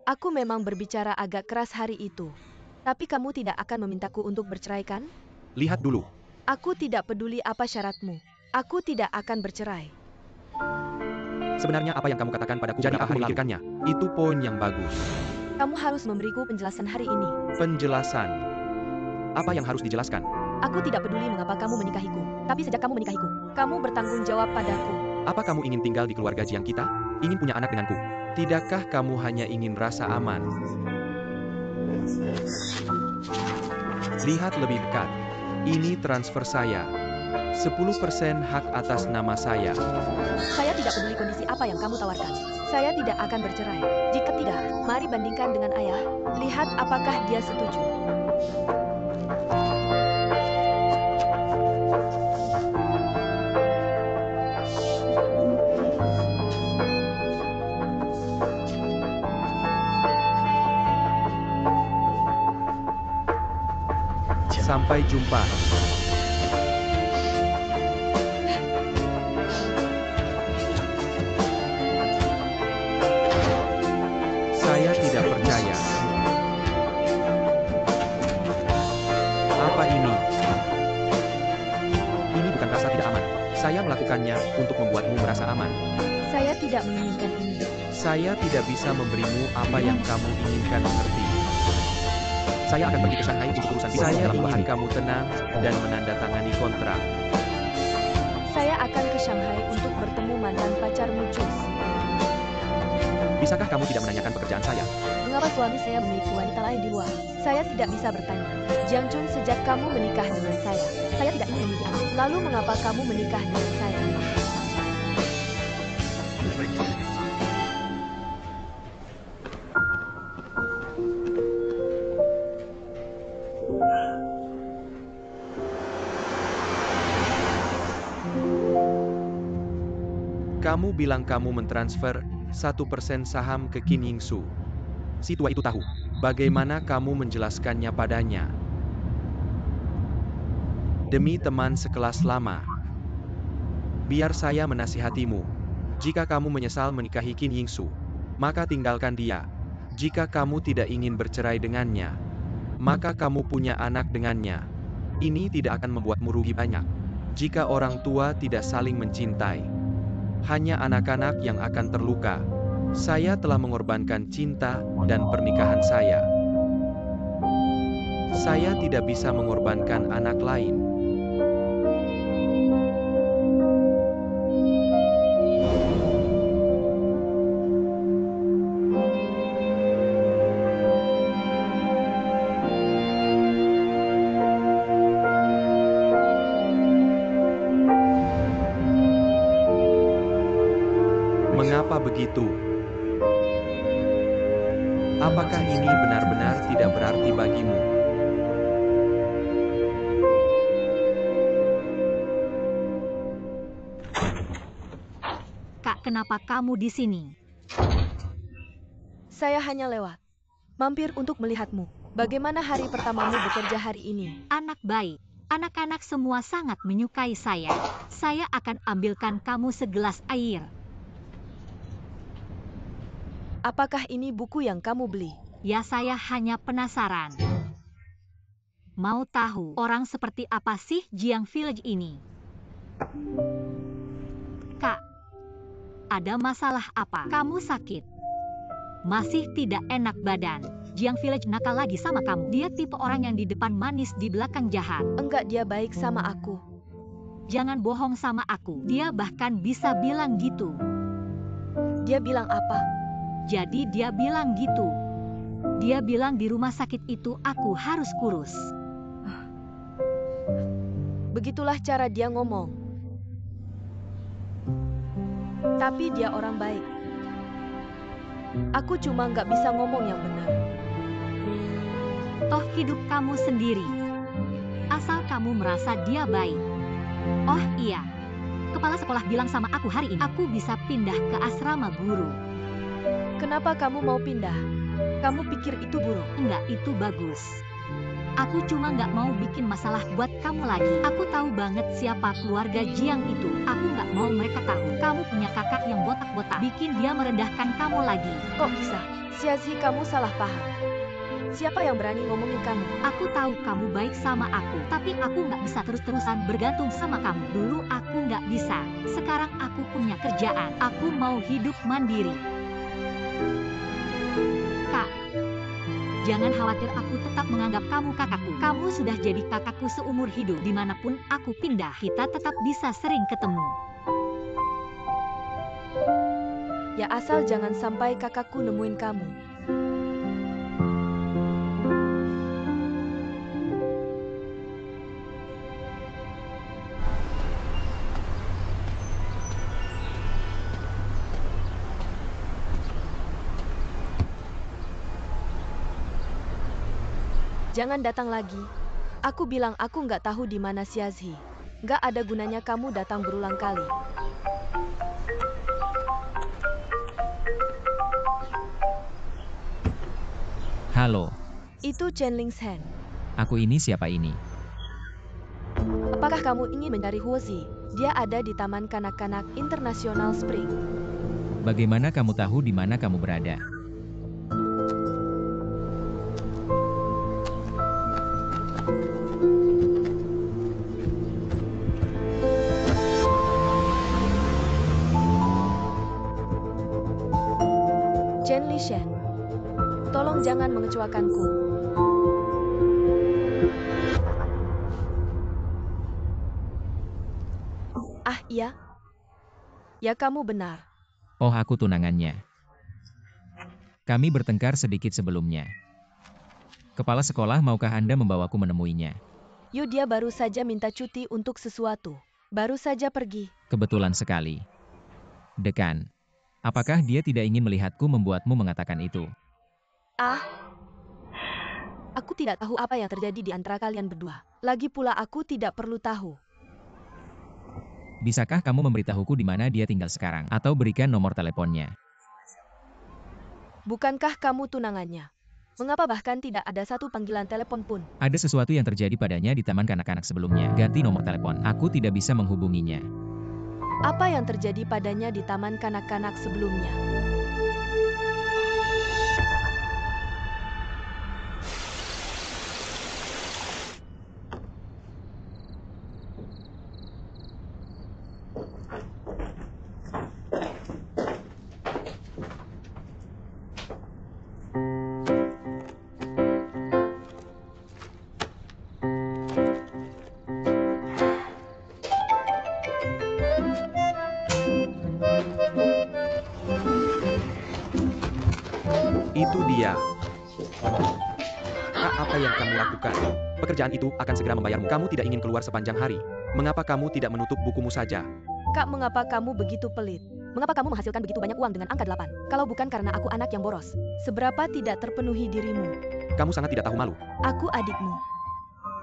Aku memang berbicara agak keras hari itu. Tapi kamu tidak akan memintaku untuk bercerai kan? Lihat dulu. Aku tidak peduli apa syaratmu. Aku tidak akan bercerai. Sebenarnya apa yang kamu katakan padaku, jadi aku memikirkannya. Itu poin yang bagus. Kamu harus memberiku penjelasan hari ini. Penjelasan. Apa yang harus dijelaskan? Aku tidak peduli mengapa kamu menikahiku. Tapi sejak kamu menikahiku, kamu bertanggung jawab padaku. Apa kamu ingin tinggal di keluarga Jiang kita? Ingin punya anak denganku? Tidakkah kamu hanya ingin rasa aman? Lihat lebih dekat. Ini transfer saya. 10% hak atas nama saya. Saya tidak peduli kondisi apa yang kamu tawarkan. Saya tidak akan bercerai. Jika tidak, mari bandingkan dengan ayah. Lihat apakah dia setuju. Sampai jumpa. Saya tidak percaya. Apa ini? Ini bukan rasa tidak aman. Saya melakukannya untuk membuatmu merasa aman. Saya tidak menginginkan ini. Saya tidak bisa memberimu apa yang kamu inginkan, mengerti? Saya akan pergi ke Shanghai untuk urusan bisnis. Saya ingin kamu tenang dan menandatangani kontrak. Saya akan ke Shanghai untuk bertemu mantan pacarmu, Chus. Bisakah kamu tidak menanyakan pekerjaan saya? Mengapa suami saya memiliki wanita lain di luar? Saya tidak bisa bertanya. Jiang Chun, sejak kamu menikah dengan saya tidak ingin memiliki anak. Lalu mengapa kamu menikah dengan saya? Kamu bilang kamu mentransfer 1% saham ke Qin Yingsu. Si tua itu tahu. Bagaimana kamu menjelaskannya padanya? Demi teman sekelas lama. Biar saya menasihatimu. Jika kamu menyesal menikahi Qin Yingsu, maka tinggalkan dia. Jika kamu tidak ingin bercerai dengannya, maka kamu punya anak dengannya. Ini tidak akan membuatmu rugi banyak. Jika orang tua tidak saling mencintai, hanya anak-anak yang akan terluka. Saya telah mengorbankan cinta dan pernikahan saya. Saya tidak bisa mengorbankan anak lain. Mengapa begitu? Apakah ini benar-benar tidak berarti bagimu? Kak, kenapa kamu di sini? Saya hanya lewat. Mampir untuk melihatmu. Bagaimana hari pertamamu bekerja hari ini? Anak baik. Anak-anak semua sangat menyukai saya. Saya akan ambilkan kamu segelas air. Apakah ini buku yang kamu beli? Ya, saya hanya penasaran. Mau tahu orang seperti apa sih Jiang Village ini? Kak, ada masalah apa? Kamu sakit? Masih tidak enak badan? Jiang Village nakal lagi sama kamu. Dia tipe orang yang di depan manis, di belakang jahat. Enggak, dia baik sama aku. Jangan bohong sama aku. Dia bahkan bisa bilang gitu. Dia bilang apa? Jadi dia bilang gitu. Dia bilang di rumah sakit itu aku harus kurus. Begitulah cara dia ngomong. Tapi dia orang baik. Aku cuma nggak bisa ngomong yang benar. Toh hidup kamu sendiri. Asal kamu merasa dia baik. Oh iya. Kepala sekolah bilang sama aku hari ini aku bisa pindah ke asrama guru. Kenapa kamu mau pindah? Kamu pikir itu buruk? Enggak, itu bagus. Aku cuma nggak mau bikin masalah buat kamu lagi. Aku tahu banget siapa keluarga Jiang itu. Aku nggak mau mereka tahu. Kamu punya kakak yang botak-botak. Bikin dia merendahkan kamu lagi. Kok bisa? Xiaozi, kamu salah paham. Siapa yang berani ngomongin kamu? Aku tahu kamu baik sama aku. Tapi aku nggak bisa terus-terusan bergantung sama kamu. Dulu aku nggak bisa. Sekarang aku punya kerjaan. Aku mau hidup mandiri. Kak, jangan khawatir, aku tetap menganggap kamu kakakku. Kamu sudah jadi kakakku seumur hidup. Dimanapun aku pindah, kita tetap bisa sering ketemu. Ya asal jangan sampai kakakku nemuin kamu. Jangan datang lagi. Aku bilang aku nggak tahu di mana Xiaozi. Nggak ada gunanya kamu datang berulang kali. Halo, Itu Chen Lingshan. aku ini siapa ini? Apakah kamu ingin mencari Huozi? Dia ada di Taman Kanak-Kanak International Spring. Bagaimana kamu tahu di mana kamu berada? Chen Lishan, tolong jangan mengecewakanku. Ah iya? Ya kamu benar. Oh, aku tunangannya. Kami bertengkar sedikit sebelumnya. Kepala sekolah, maukah Anda membawaku menemuinya? Yuk, dia baru saja minta cuti untuk sesuatu. Baru saja pergi. Kebetulan sekali. Dekan, apakah dia tidak ingin melihatku membuatmu mengatakan itu? Ah, aku tidak tahu apa yang terjadi di antara kalian berdua. Lagi pula aku tidak perlu tahu. Bisakah kamu memberitahuku di mana dia tinggal sekarang? Atau berikan nomor teleponnya? Bukankah kamu tunangannya? Mengapa bahkan tidak ada satu panggilan telepon pun? Ada sesuatu yang terjadi padanya di taman kanak-kanak sebelumnya. Ganti nomor telepon. Aku tidak bisa menghubunginya. Apa yang terjadi padanya di taman kanak-kanak sebelumnya? Itu dia. Kak, apa yang kamu lakukan? Pekerjaan itu akan segera membayarmu. Kamu tidak ingin keluar sepanjang hari. Mengapa kamu tidak menutup bukumu saja? Kak, mengapa kamu begitu pelit? Mengapa kamu menghasilkan begitu banyak uang dengan angka 8? Kalau bukan karena aku anak yang boros. Seberapa tidak terpenuhi dirimu? Kamu sangat tidak tahu malu. Aku adikmu.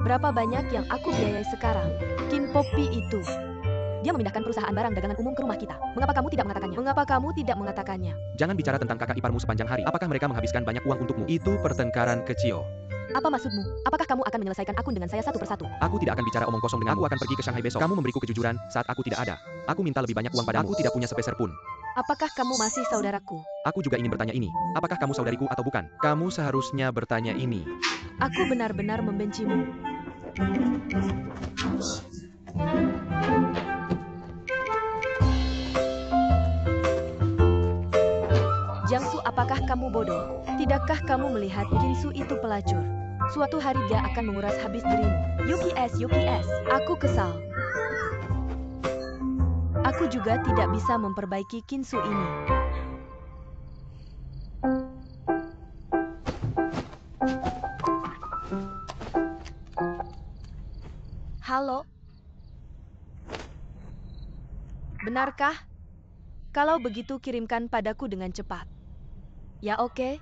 Berapa banyak yang aku biayai sekarang? Kim Poppy itu. Dia memindahkan perusahaan barang dagangan umum ke rumah kita. Mengapa kamu tidak mengatakannya? Mengapa kamu tidak mengatakannya? Jangan bicara tentang kakak iparmu sepanjang hari. Apakah mereka menghabiskan banyak uang untukmu? Itu pertengkaran kecil. Apa maksudmu? Apakah kamu akan menyelesaikan akun dengan saya satu persatu? Aku tidak akan bicara omong kosong denganmu. Aku akan pergi ke Shanghai besok. Kamu memberiku kejujuran saat aku tidak ada. Aku minta lebih banyak uang padamu. Aku tidak punya sepeser pun. Apakah kamu masih saudaraku? Aku juga ingin bertanya ini. Apakah kamu saudariku atau bukan? Kamu seharusnya bertanya ini. Aku benar-benar membencimu. Jiangsu, apakah kamu bodoh? Tidakkah kamu melihat Kinsu itu pelacur? Suatu hari dia akan menguras habis dirimu. UPS, aku kesal. Aku juga tidak bisa memperbaiki Kinsu ini. Halo? Benarkah? Kalau begitu kirimkan padaku dengan cepat. Ya, oke.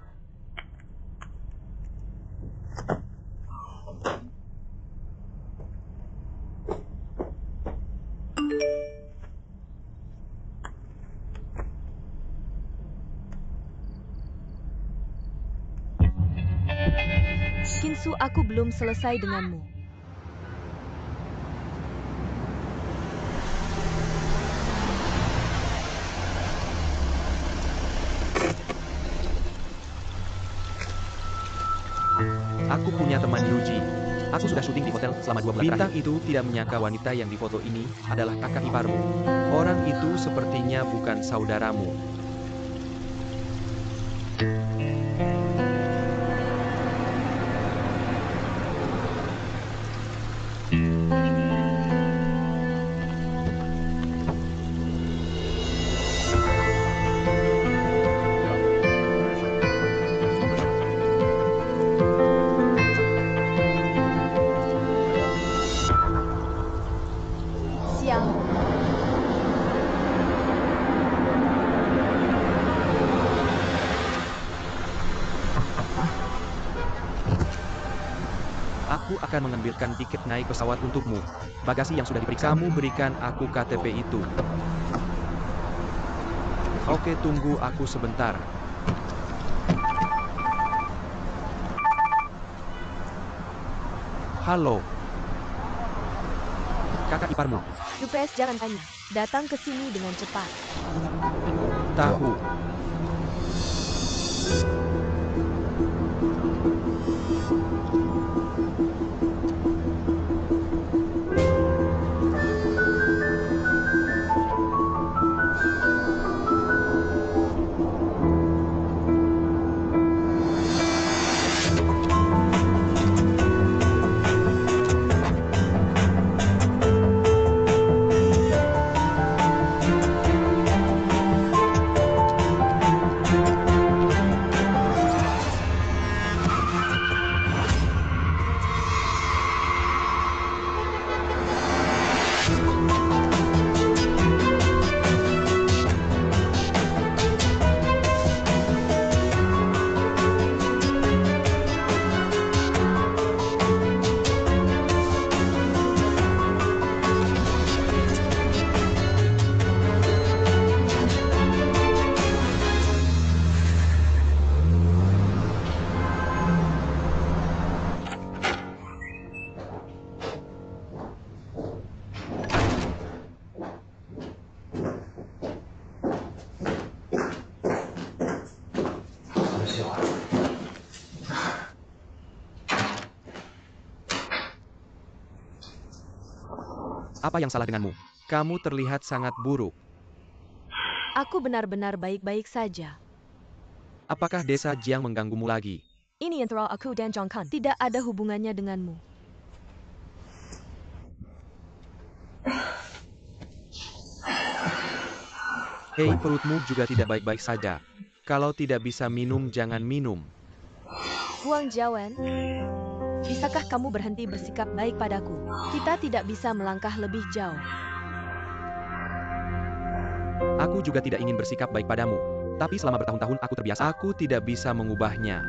Kinsu, aku belum selesai denganmu. Aku punya teman Yuji. Aku sudah syuting di hotel selama 2 bulan terakhir. Bintang itu tidak menyangka wanita yang difoto ini adalah kakak iparmu. Orang itu sepertinya bukan saudaramu. Siang. Aku akan mengambilkan tiket naik pesawat untukmu. Bagasi yang sudah diperiksa. Kamu berikan aku KTP itu. Oke, tunggu aku sebentar. Halo. Kakak iparmu. UPS, jangan tanya. Datang ke sini dengan cepat. Tahu. Apa yang salah denganmu? Kamu terlihat sangat buruk. Aku benar-benar baik-baik saja. Apakah desa Jiang mengganggumu lagi? Ini antara aku dan Zhang Kan. Tidak ada hubungannya denganmu. Hei, perutmu juga tidak baik-baik saja. Kalau tidak bisa minum, jangan minum. Huang Jiawen, bisakah kamu berhenti bersikap baik padaku? Kita tidak bisa melangkah lebih jauh. Aku juga tidak ingin bersikap baik padamu. Tapi selama bertahun-tahun aku terbiasa. Aku tidak bisa mengubahnya.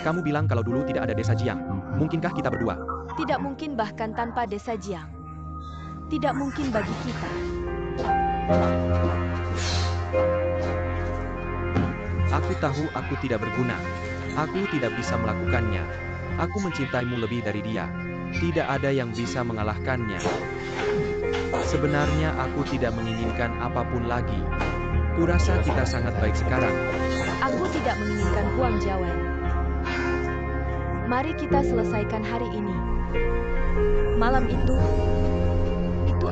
Kamu bilang kalau dulu tidak ada desa Jiang. Mungkinkah kita berdua? Tidak mungkin bahkan tanpa desa Jiang. Tidak mungkin bagi kita. Aku tahu aku tidak berguna. Aku tidak bisa melakukannya. Aku mencintaimu lebih dari dia. Tidak ada yang bisa mengalahkannya. Sebenarnya aku tidak menginginkan apapun lagi. Kurasa kita sangat baik sekarang. Aku tidak menginginkan Huang Jiawen. Mari kita selesaikan hari ini. Malam itu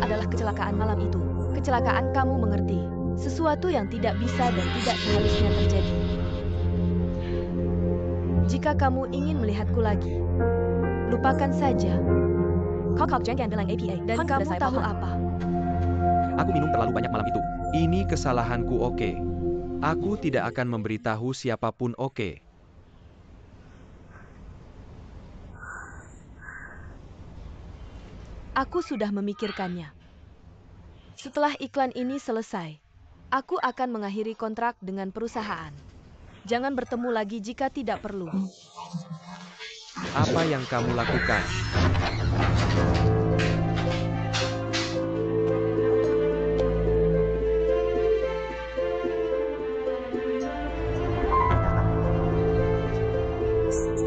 adalah kecelakaan malam itu. Kecelakaan, kamu mengerti. Sesuatu yang tidak bisa dan tidak seharusnya terjadi. Jika kamu ingin melihatku lagi, lupakan saja. Dan kamu tahu apa? Aku minum terlalu banyak malam itu. Ini kesalahanku, oke. Aku tidak akan memberitahu siapapun, oke. Aku sudah memikirkannya. Setelah iklan ini selesai, aku akan mengakhiri kontrak dengan perusahaan. Jangan bertemu lagi jika tidak perlu. Apa yang kamu lakukan?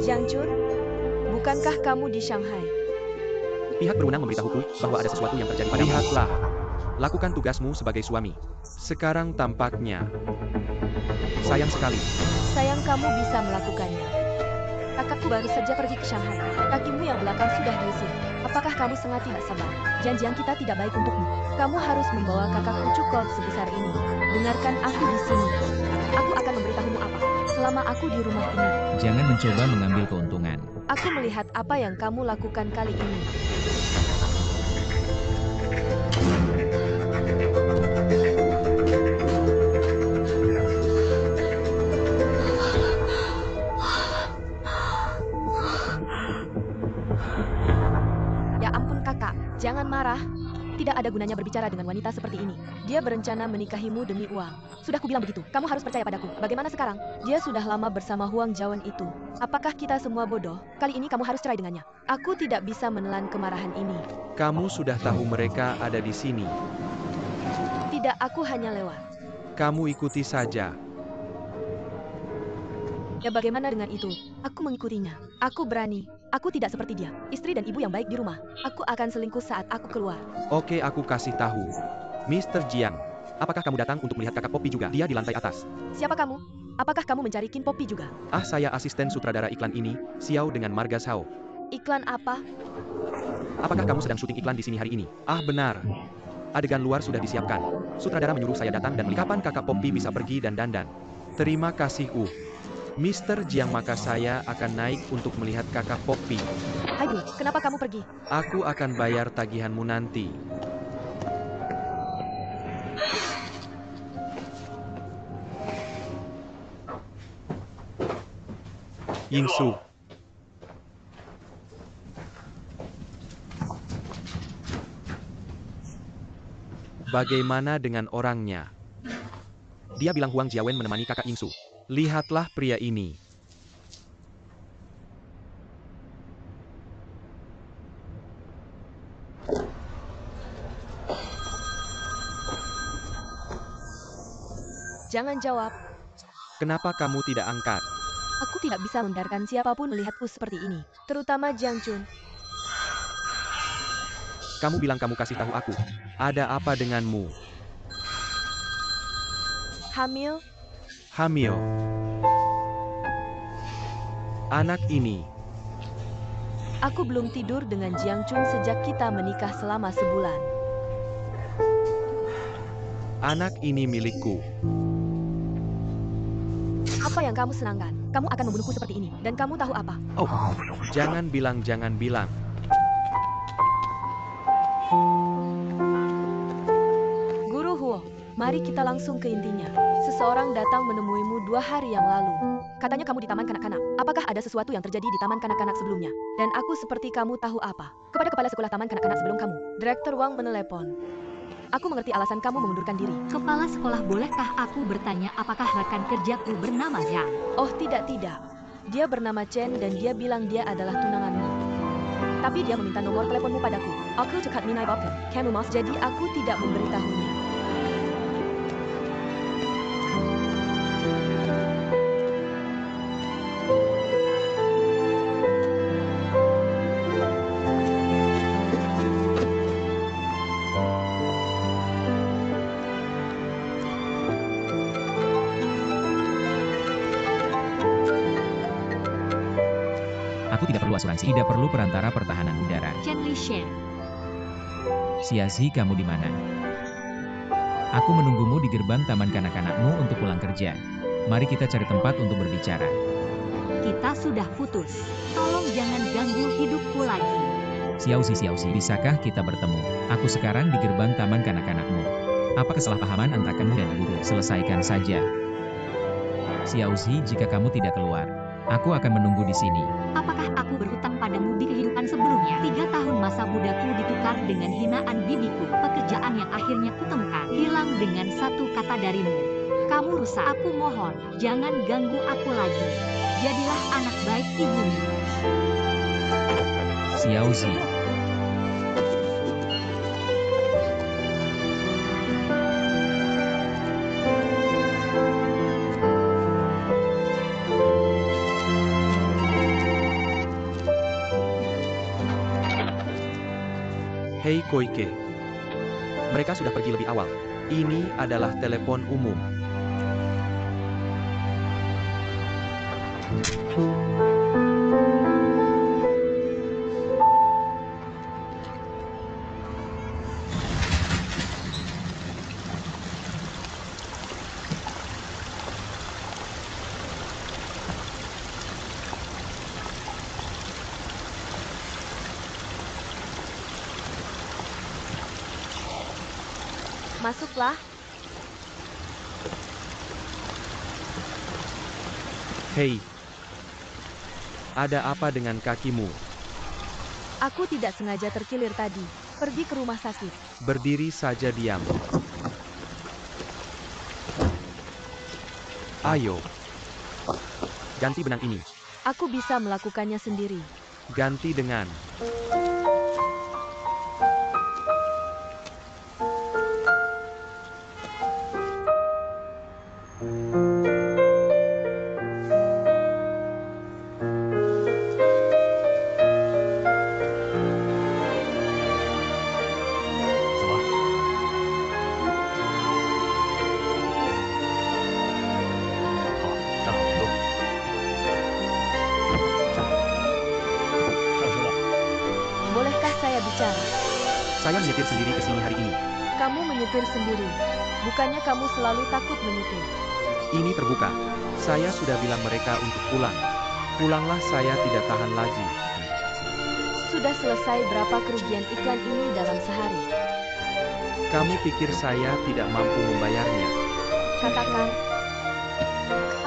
Jiang Chun, bukankah kamu di Shanghai? Pihak berwenang memberitahuku bahwa ada sesuatu yang terjadi padamu. Lihatlah. Lakukan tugasmu sebagai suami. Sekarang tampaknya. Sayang sekali. Sayang kamu bisa melakukannya. Kakakku baru saja pergi ke Shanghai. Kakimu yang belakang sudah diusir. Apakah kamu sangat tidak sabar? Janjian kita tidak baik untukmu. Kamu harus membawa kakakku cukup sebesar ini. Dengarkan aku di sini. Aku akan memberitahumu apa. Selama aku di rumah ini, Jangan mencoba mengambil keuntungan. aku melihat apa yang kamu lakukan kali ini. Ya ampun kakak, jangan marah. Tidak ada gunanya berbicara dengan wanita seperti ini. Dia berencana menikahimu demi uang. Sudah kubilang begitu, kamu harus percaya padaku. Bagaimana sekarang? Dia sudah lama bersama Huang Jiawen itu. Apakah kita semua bodoh? Kali ini kamu harus cerai dengannya. Aku tidak bisa menelan kemarahan ini. Kamu sudah tahu mereka ada di sini. Tidak, aku hanya lewat. Kamu ikuti saja. Ya bagaimana dengan itu? Aku mengikutinya. Aku berani. Aku tidak seperti dia. Istri dan ibu yang baik di rumah. Aku akan selingkuh saat aku keluar. Oke, aku kasih tahu. Mr. Jiang, apakah kamu datang untuk melihat kakak Poppy juga? Dia di lantai atas. Siapa kamu? Apakah kamu mencari Kin Poppy juga? Ah, saya asisten sutradara iklan ini, Xiao dengan Marga Shao. Iklan apa? Apakah kamu sedang syuting iklan di sini hari ini? Ah, benar. Adegan luar sudah disiapkan. Sutradara menyuruh saya datang dan melihat kapan kakak Poppy bisa pergi dan dandan. Terima kasih, Mr. Jiang, maka saya akan naik untuk melihat kakak Poppy. Hai Bu, kenapa kamu pergi? Aku akan bayar tagihanmu nanti. Yingsu. Bagaimana dengan orangnya? Dia bilang Huang Jiawen menemani kakak Yingsu. Lihatlah pria ini. Jangan jawab. Kenapa kamu tidak angkat? Aku tidak bisa membiarkan siapapun melihatku seperti ini. Terutama Jiang Chun. Kamu bilang kamu kasih tahu aku. Ada apa denganmu? Hamil? Hamil. Anak ini. Aku belum tidur dengan Jiang Chun sejak kita menikah selama sebulan. Anak ini milikku. Apa yang kamu senangkan? Kamu akan membunuhku seperti ini, dan kamu tahu apa? Oh, jangan bilang. Guru Huo, mari kita langsung ke intinya. Seseorang datang menemuimu 2 hari yang lalu. Katanya kamu di taman kanak-kanak. Apakah ada sesuatu yang terjadi di taman kanak-kanak sebelumnya? Dan aku seperti kamu tahu apa? Kepada kepala sekolah taman kanak-kanak sebelum kamu, Direktur Wang menelepon. Aku mengerti alasan kamu mengundurkan diri. Kepala sekolah, bolehkah aku bertanya apakah rekan kerjaku bernama Zhang? Oh tidak. Dia bernama Chen dan dia bilang dia adalah tunanganmu. Tapi dia meminta nomor teleponmu padaku. Aku cekat minai bapun. Kamu mas, jadi aku tidak memberitahunya. Aku tidak perlu asuransi, tidak perlu perantara pertahanan udara. Chen Lishen. Xiaozi, kamu di mana? Aku menunggumu di gerbang taman kanak-kanakmu untuk pulang kerja. Mari kita cari tempat untuk berbicara. Kita sudah putus. Tolong jangan ganggu hidupku lagi. Xiaozi, bisakah kita bertemu? Aku sekarang di gerbang taman kanak-kanakmu. Apa kesalahpahaman antara kamu dan guru? Selesaikan saja. Xiaozi, jika kamu tidak keluar, aku akan menunggu di sini. Apakah aku berhutang padamu di kehidupan sebelumnya? 3 tahun masa mudaku ditukar dengan hinaan bibiku. Pekerjaan yang akhirnya kutemukan hilang dengan satu kata darimu. Kamu rusak. Aku mohon, jangan ganggu aku lagi. Jadilah anak baik ibumu. Xiaozi. Hei Koike. Mereka sudah pergi lebih awal. Ini adalah telepon umum. Masuklah. Hei. Ada apa dengan kakimu? Aku tidak sengaja terkilir tadi. Pergi ke rumah sakit. Berdiri saja diam. Ayo. Ganti benang ini. Aku bisa melakukannya sendiri. Ganti dengan. Bolehkah saya bicara? Saya menyetir sendiri ke sini hari ini. Kamu menyetir sendiri. Bukannya kamu selalu takut menyetir. Ini terbuka. Saya sudah bilang mereka untuk pulang. Pulanglah, saya tidak tahan lagi. Sudah selesai berapa kerugian iklan ini dalam sehari? Kamu pikir saya tidak mampu membayarnya? Katakan.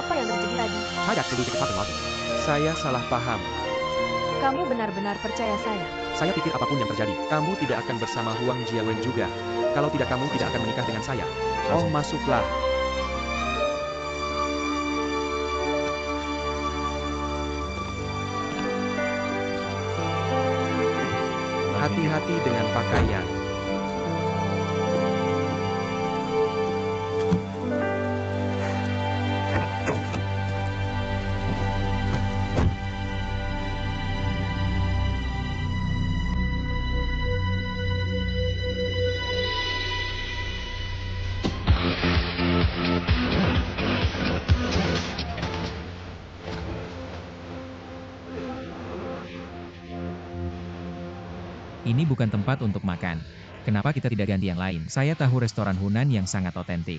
Apa yang terjadi tadi? Saya salah paham. Kamu benar-benar percaya saya. Saya pikir apapun yang terjadi, kamu tidak akan bersama Huang Jiawen juga. Kalau tidak, kamu tidak akan menikah dengan saya. Oh, masuklah. Hati-hati dengan pakaian. Ini bukan tempat untuk makan. Kenapa kita tidak ganti yang lain? Saya tahu restoran Hunan yang sangat otentik.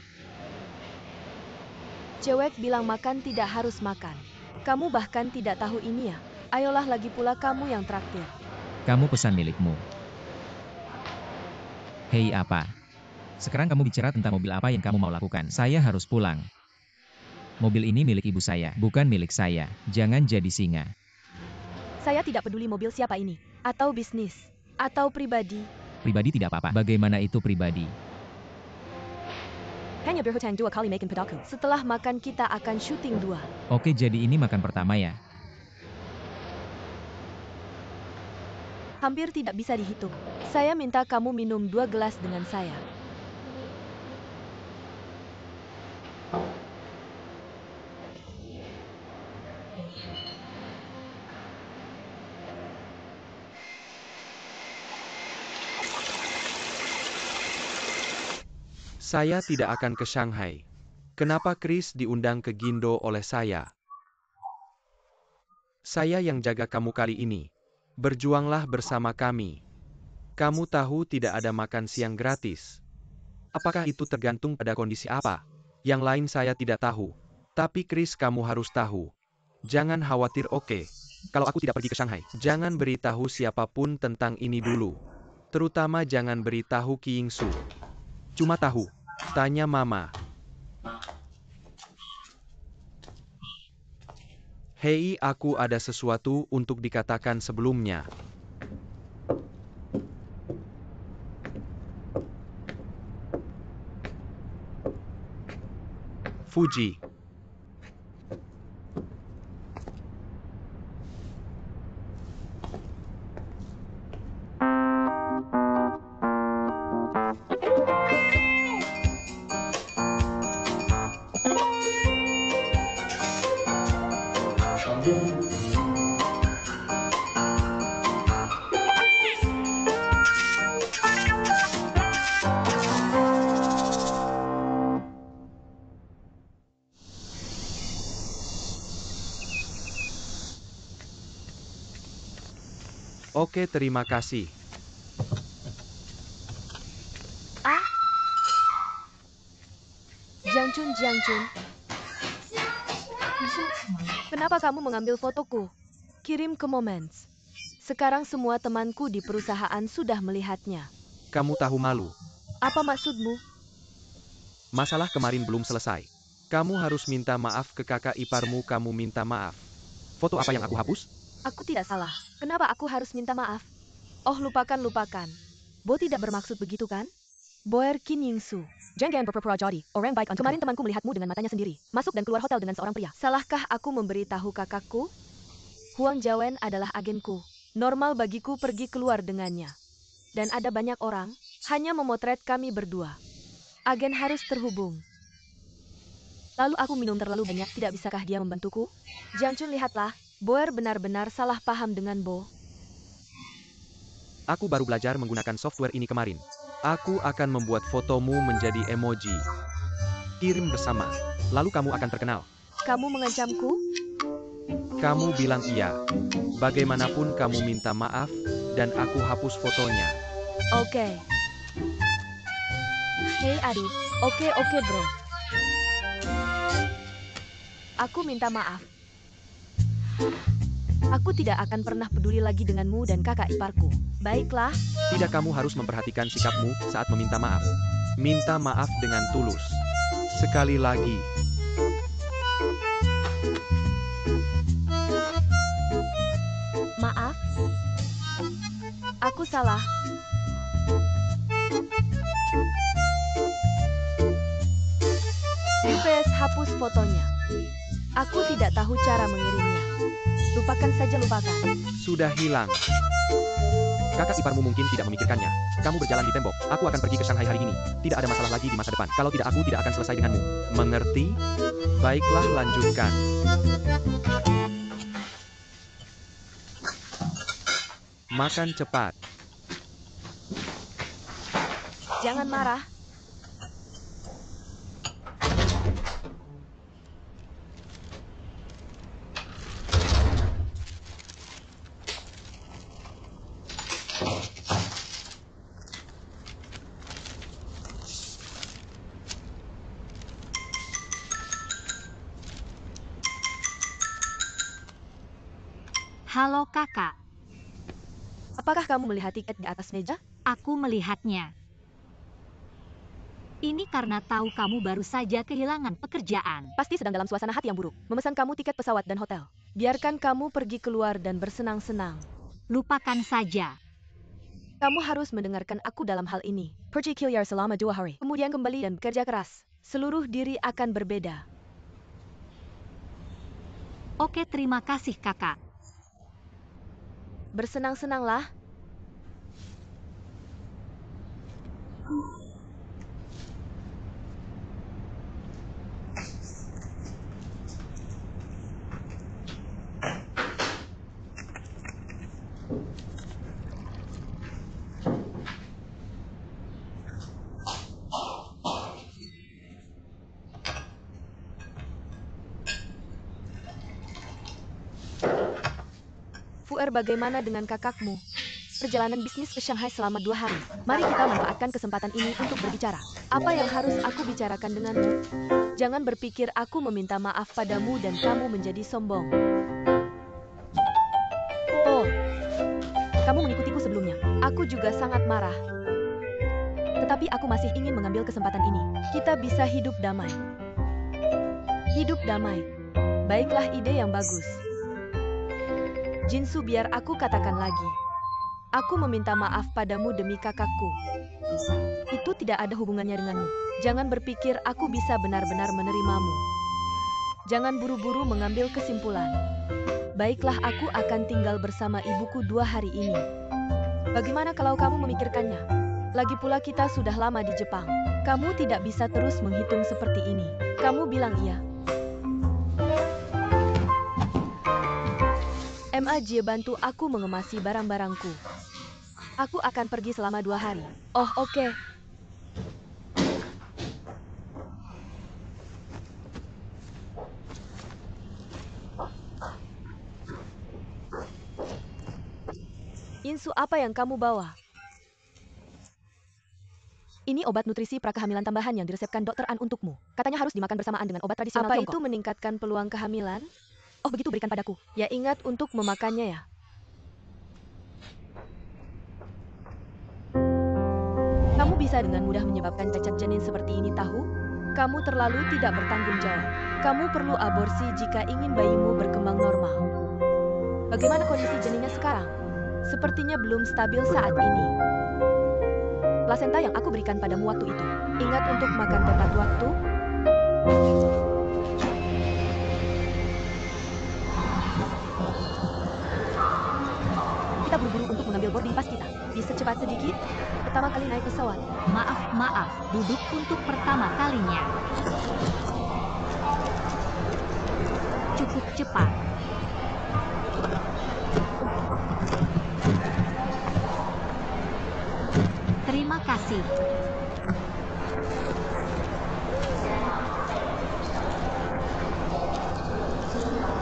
Cewek bilang makan tidak harus makan. Kamu bahkan tidak tahu ini ya. Ayolah, lagi pula kamu yang traktir. Kamu pesan milikmu. Hei apa? Sekarang kamu bicara tentang mobil apa yang kamu mau lakukan. Saya harus pulang. Mobil ini milik ibu saya, bukan milik saya. Jangan jadi singa. Saya tidak peduli mobil siapa ini. Atau bisnis. Atau pribadi. Pribadi tidak apa-apa. Bagaimana itu pribadi? Hanya berhutang 2 kali makan padaku. Setelah makan kita akan syuting 2. Oke, jadi ini makan pertama ya. Hampir tidak bisa dihitung. Saya minta kamu minum 2 gelas dengan saya. Saya tidak akan ke Shanghai. Kenapa Chris diundang ke Gindo oleh saya? Saya yang jaga kamu kali ini. Berjuanglah bersama kami. Kamu tahu tidak ada makan siang gratis. Apakah itu tergantung pada kondisi apa? Yang lain saya tidak tahu. Tapi Chris, kamu harus tahu. Jangan khawatir, oke? Kalau aku tidak pergi ke Shanghai, jangan beritahu siapapun tentang ini dulu. Terutama jangan beritahu Ki Yingsu. Cuma tahu. Tanya Mama. Hei, aku ada sesuatu untuk dikatakan sebelumnya. Fuji. Oke, terima kasih. Jiangchun. Kenapa kamu mengambil fotoku? Kirim ke Moments. Sekarang semua temanku di perusahaan sudah melihatnya. Kamu tahu malu. Apa maksudmu? Masalah kemarin belum selesai. Kamu harus minta maaf ke kakak iparmu, kamu minta maaf. Foto apa yang aku hapus? Aku tidak salah. Kenapa aku harus minta maaf? Oh, lupakan. Bo tidak bermaksud begitu kan? Boer Qin Yingsu. Jangan berpura-pura jadi orang baik. Kemarin temanku melihatmu dengan matanya sendiri. Masuk dan keluar hotel dengan seorang pria. Salahkah aku memberitahu kakakku? Huang Jiawen adalah agenku. Normal bagiku pergi keluar dengannya. Dan ada banyak orang, hanya memotret kami berdua. Agen harus terhubung. Lalu aku minum terlalu banyak, tidak bisakah dia membantuku? Jiangchun, lihatlah. Boer benar-benar salah paham dengan Bo. Aku baru belajar menggunakan software ini kemarin. Aku akan membuat fotomu menjadi emoji. Kirim bersama. Lalu kamu akan terkenal. Kamu mengancamku? Kamu bilang iya. Bagaimanapun kamu minta maaf, dan aku hapus fotonya. Oke. Hei, aduh. Oke, bro. Aku minta maaf. Aku tidak akan pernah peduli lagi denganmu dan kakak iparku. Baiklah. Tidak, kamu harus memperhatikan sikapmu saat meminta maaf. Minta maaf dengan tulus. Sekali lagi. Maaf. Aku salah. UPS hapus fotonya. Aku tidak tahu cara mengirimnya. Lupakan saja. Sudah hilang. Kakak iparmu mungkin tidak memikirkannya. Kamu berjalan di tembok. Aku akan pergi ke Shanghai hari ini. Tidak ada masalah lagi di masa depan. Kalau tidak, aku tidak akan selesai denganmu. Mengerti? Baiklah, lanjutkan. Makan cepat. Jangan marah. Halo kakak, Apakah kamu melihat tiket di atas meja? aku melihatnya. Ini karena tahu kamu baru saja kehilangan pekerjaan. Pasti sedang dalam suasana hati yang buruk. Memesan kamu tiket pesawat dan hotel. Biarkan kamu pergi keluar dan bersenang-senang. Lupakan saja. Kamu harus mendengarkan aku dalam hal ini. Pergi keluar selama 2 hari. Kemudian kembali dan bekerja keras. Seluruh diri akan berbeda. Oke, terima kasih kakak. Bersenang-senanglah. Fuer, bagaimana dengan kakakmu? Perjalanan bisnis ke Shanghai selama 2 hari. Mari kita manfaatkan kesempatan ini untuk berbicara. Apa yang harus aku bicarakan denganmu? Jangan berpikir aku meminta maaf padamu dan kamu menjadi sombong. Oh, kamu mengikutiku sebelumnya. Aku juga sangat marah. Tetapi aku masih ingin mengambil kesempatan ini. Kita bisa hidup damai. Hidup damai. Baiklah, ide yang bagus. Jinsu, biar aku katakan lagi. Aku meminta maaf padamu demi kakakku. Itu tidak ada hubungannya denganmu. Jangan berpikir aku bisa benar-benar menerimamu. Jangan buru-buru mengambil kesimpulan. Baiklah, aku akan tinggal bersama ibuku 2 hari ini. Bagaimana kalau kamu memikirkannya? Lagi pula kita sudah lama di Jepang. Kamu tidak bisa terus menghitung seperti ini. Kamu bilang iya. MAJ, bantu aku mengemasi barang-barangku. Aku akan pergi selama 2 hari. Oh, oke. Insu, apa yang kamu bawa? Ini obat nutrisi prakehamilan tambahan yang diresepkan Dr. An untukmu. Katanya harus dimakan bersamaan dengan obat tradisional Tiongkok. Apa itu meningkatkan peluang kehamilan? Oh begitu, berikan padaku. Ya, ingat untuk memakannya ya. Kamu bisa dengan mudah menyebabkan cacat janin seperti ini, tahu? Kamu terlalu tidak bertanggung jawab. Kamu perlu aborsi jika ingin bayimu berkembang normal. Bagaimana kondisi janinnya sekarang? Sepertinya belum stabil saat ini. Plasenta yang aku berikan padamu waktu itu. Ingat untuk makan tepat waktu. Kita buru-buru untuk mengambil boarding pass kita. Bisa cepat sedikit? Pertama kali naik pesawat. Maaf, duduk untuk pertama kalinya. Cukup cepat. Terima kasih.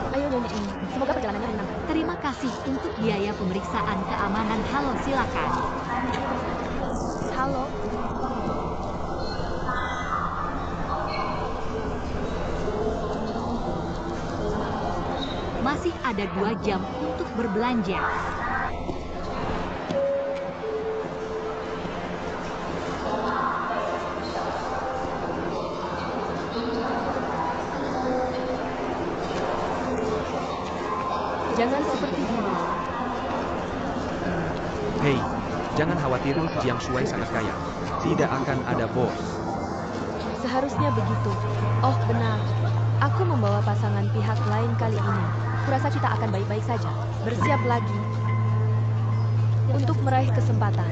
Ayo nyonya ini. Semoga perjalanannya menyenangkan. Terima kasih untuk biaya pemeriksaan keamanan. Halo, silakan. Halo. Masih ada 2 jam untuk berbelanja. Jangan seperti dulu. Hei, jangan khawatir, Jiang Shuai sangat kaya. Tidak akan ada bos. Seharusnya begitu. Oh, benar. Aku membawa pasangan pihak lain kali ini. Kurasa kita akan baik-baik saja. Bersiap lagi untuk meraih kesempatan.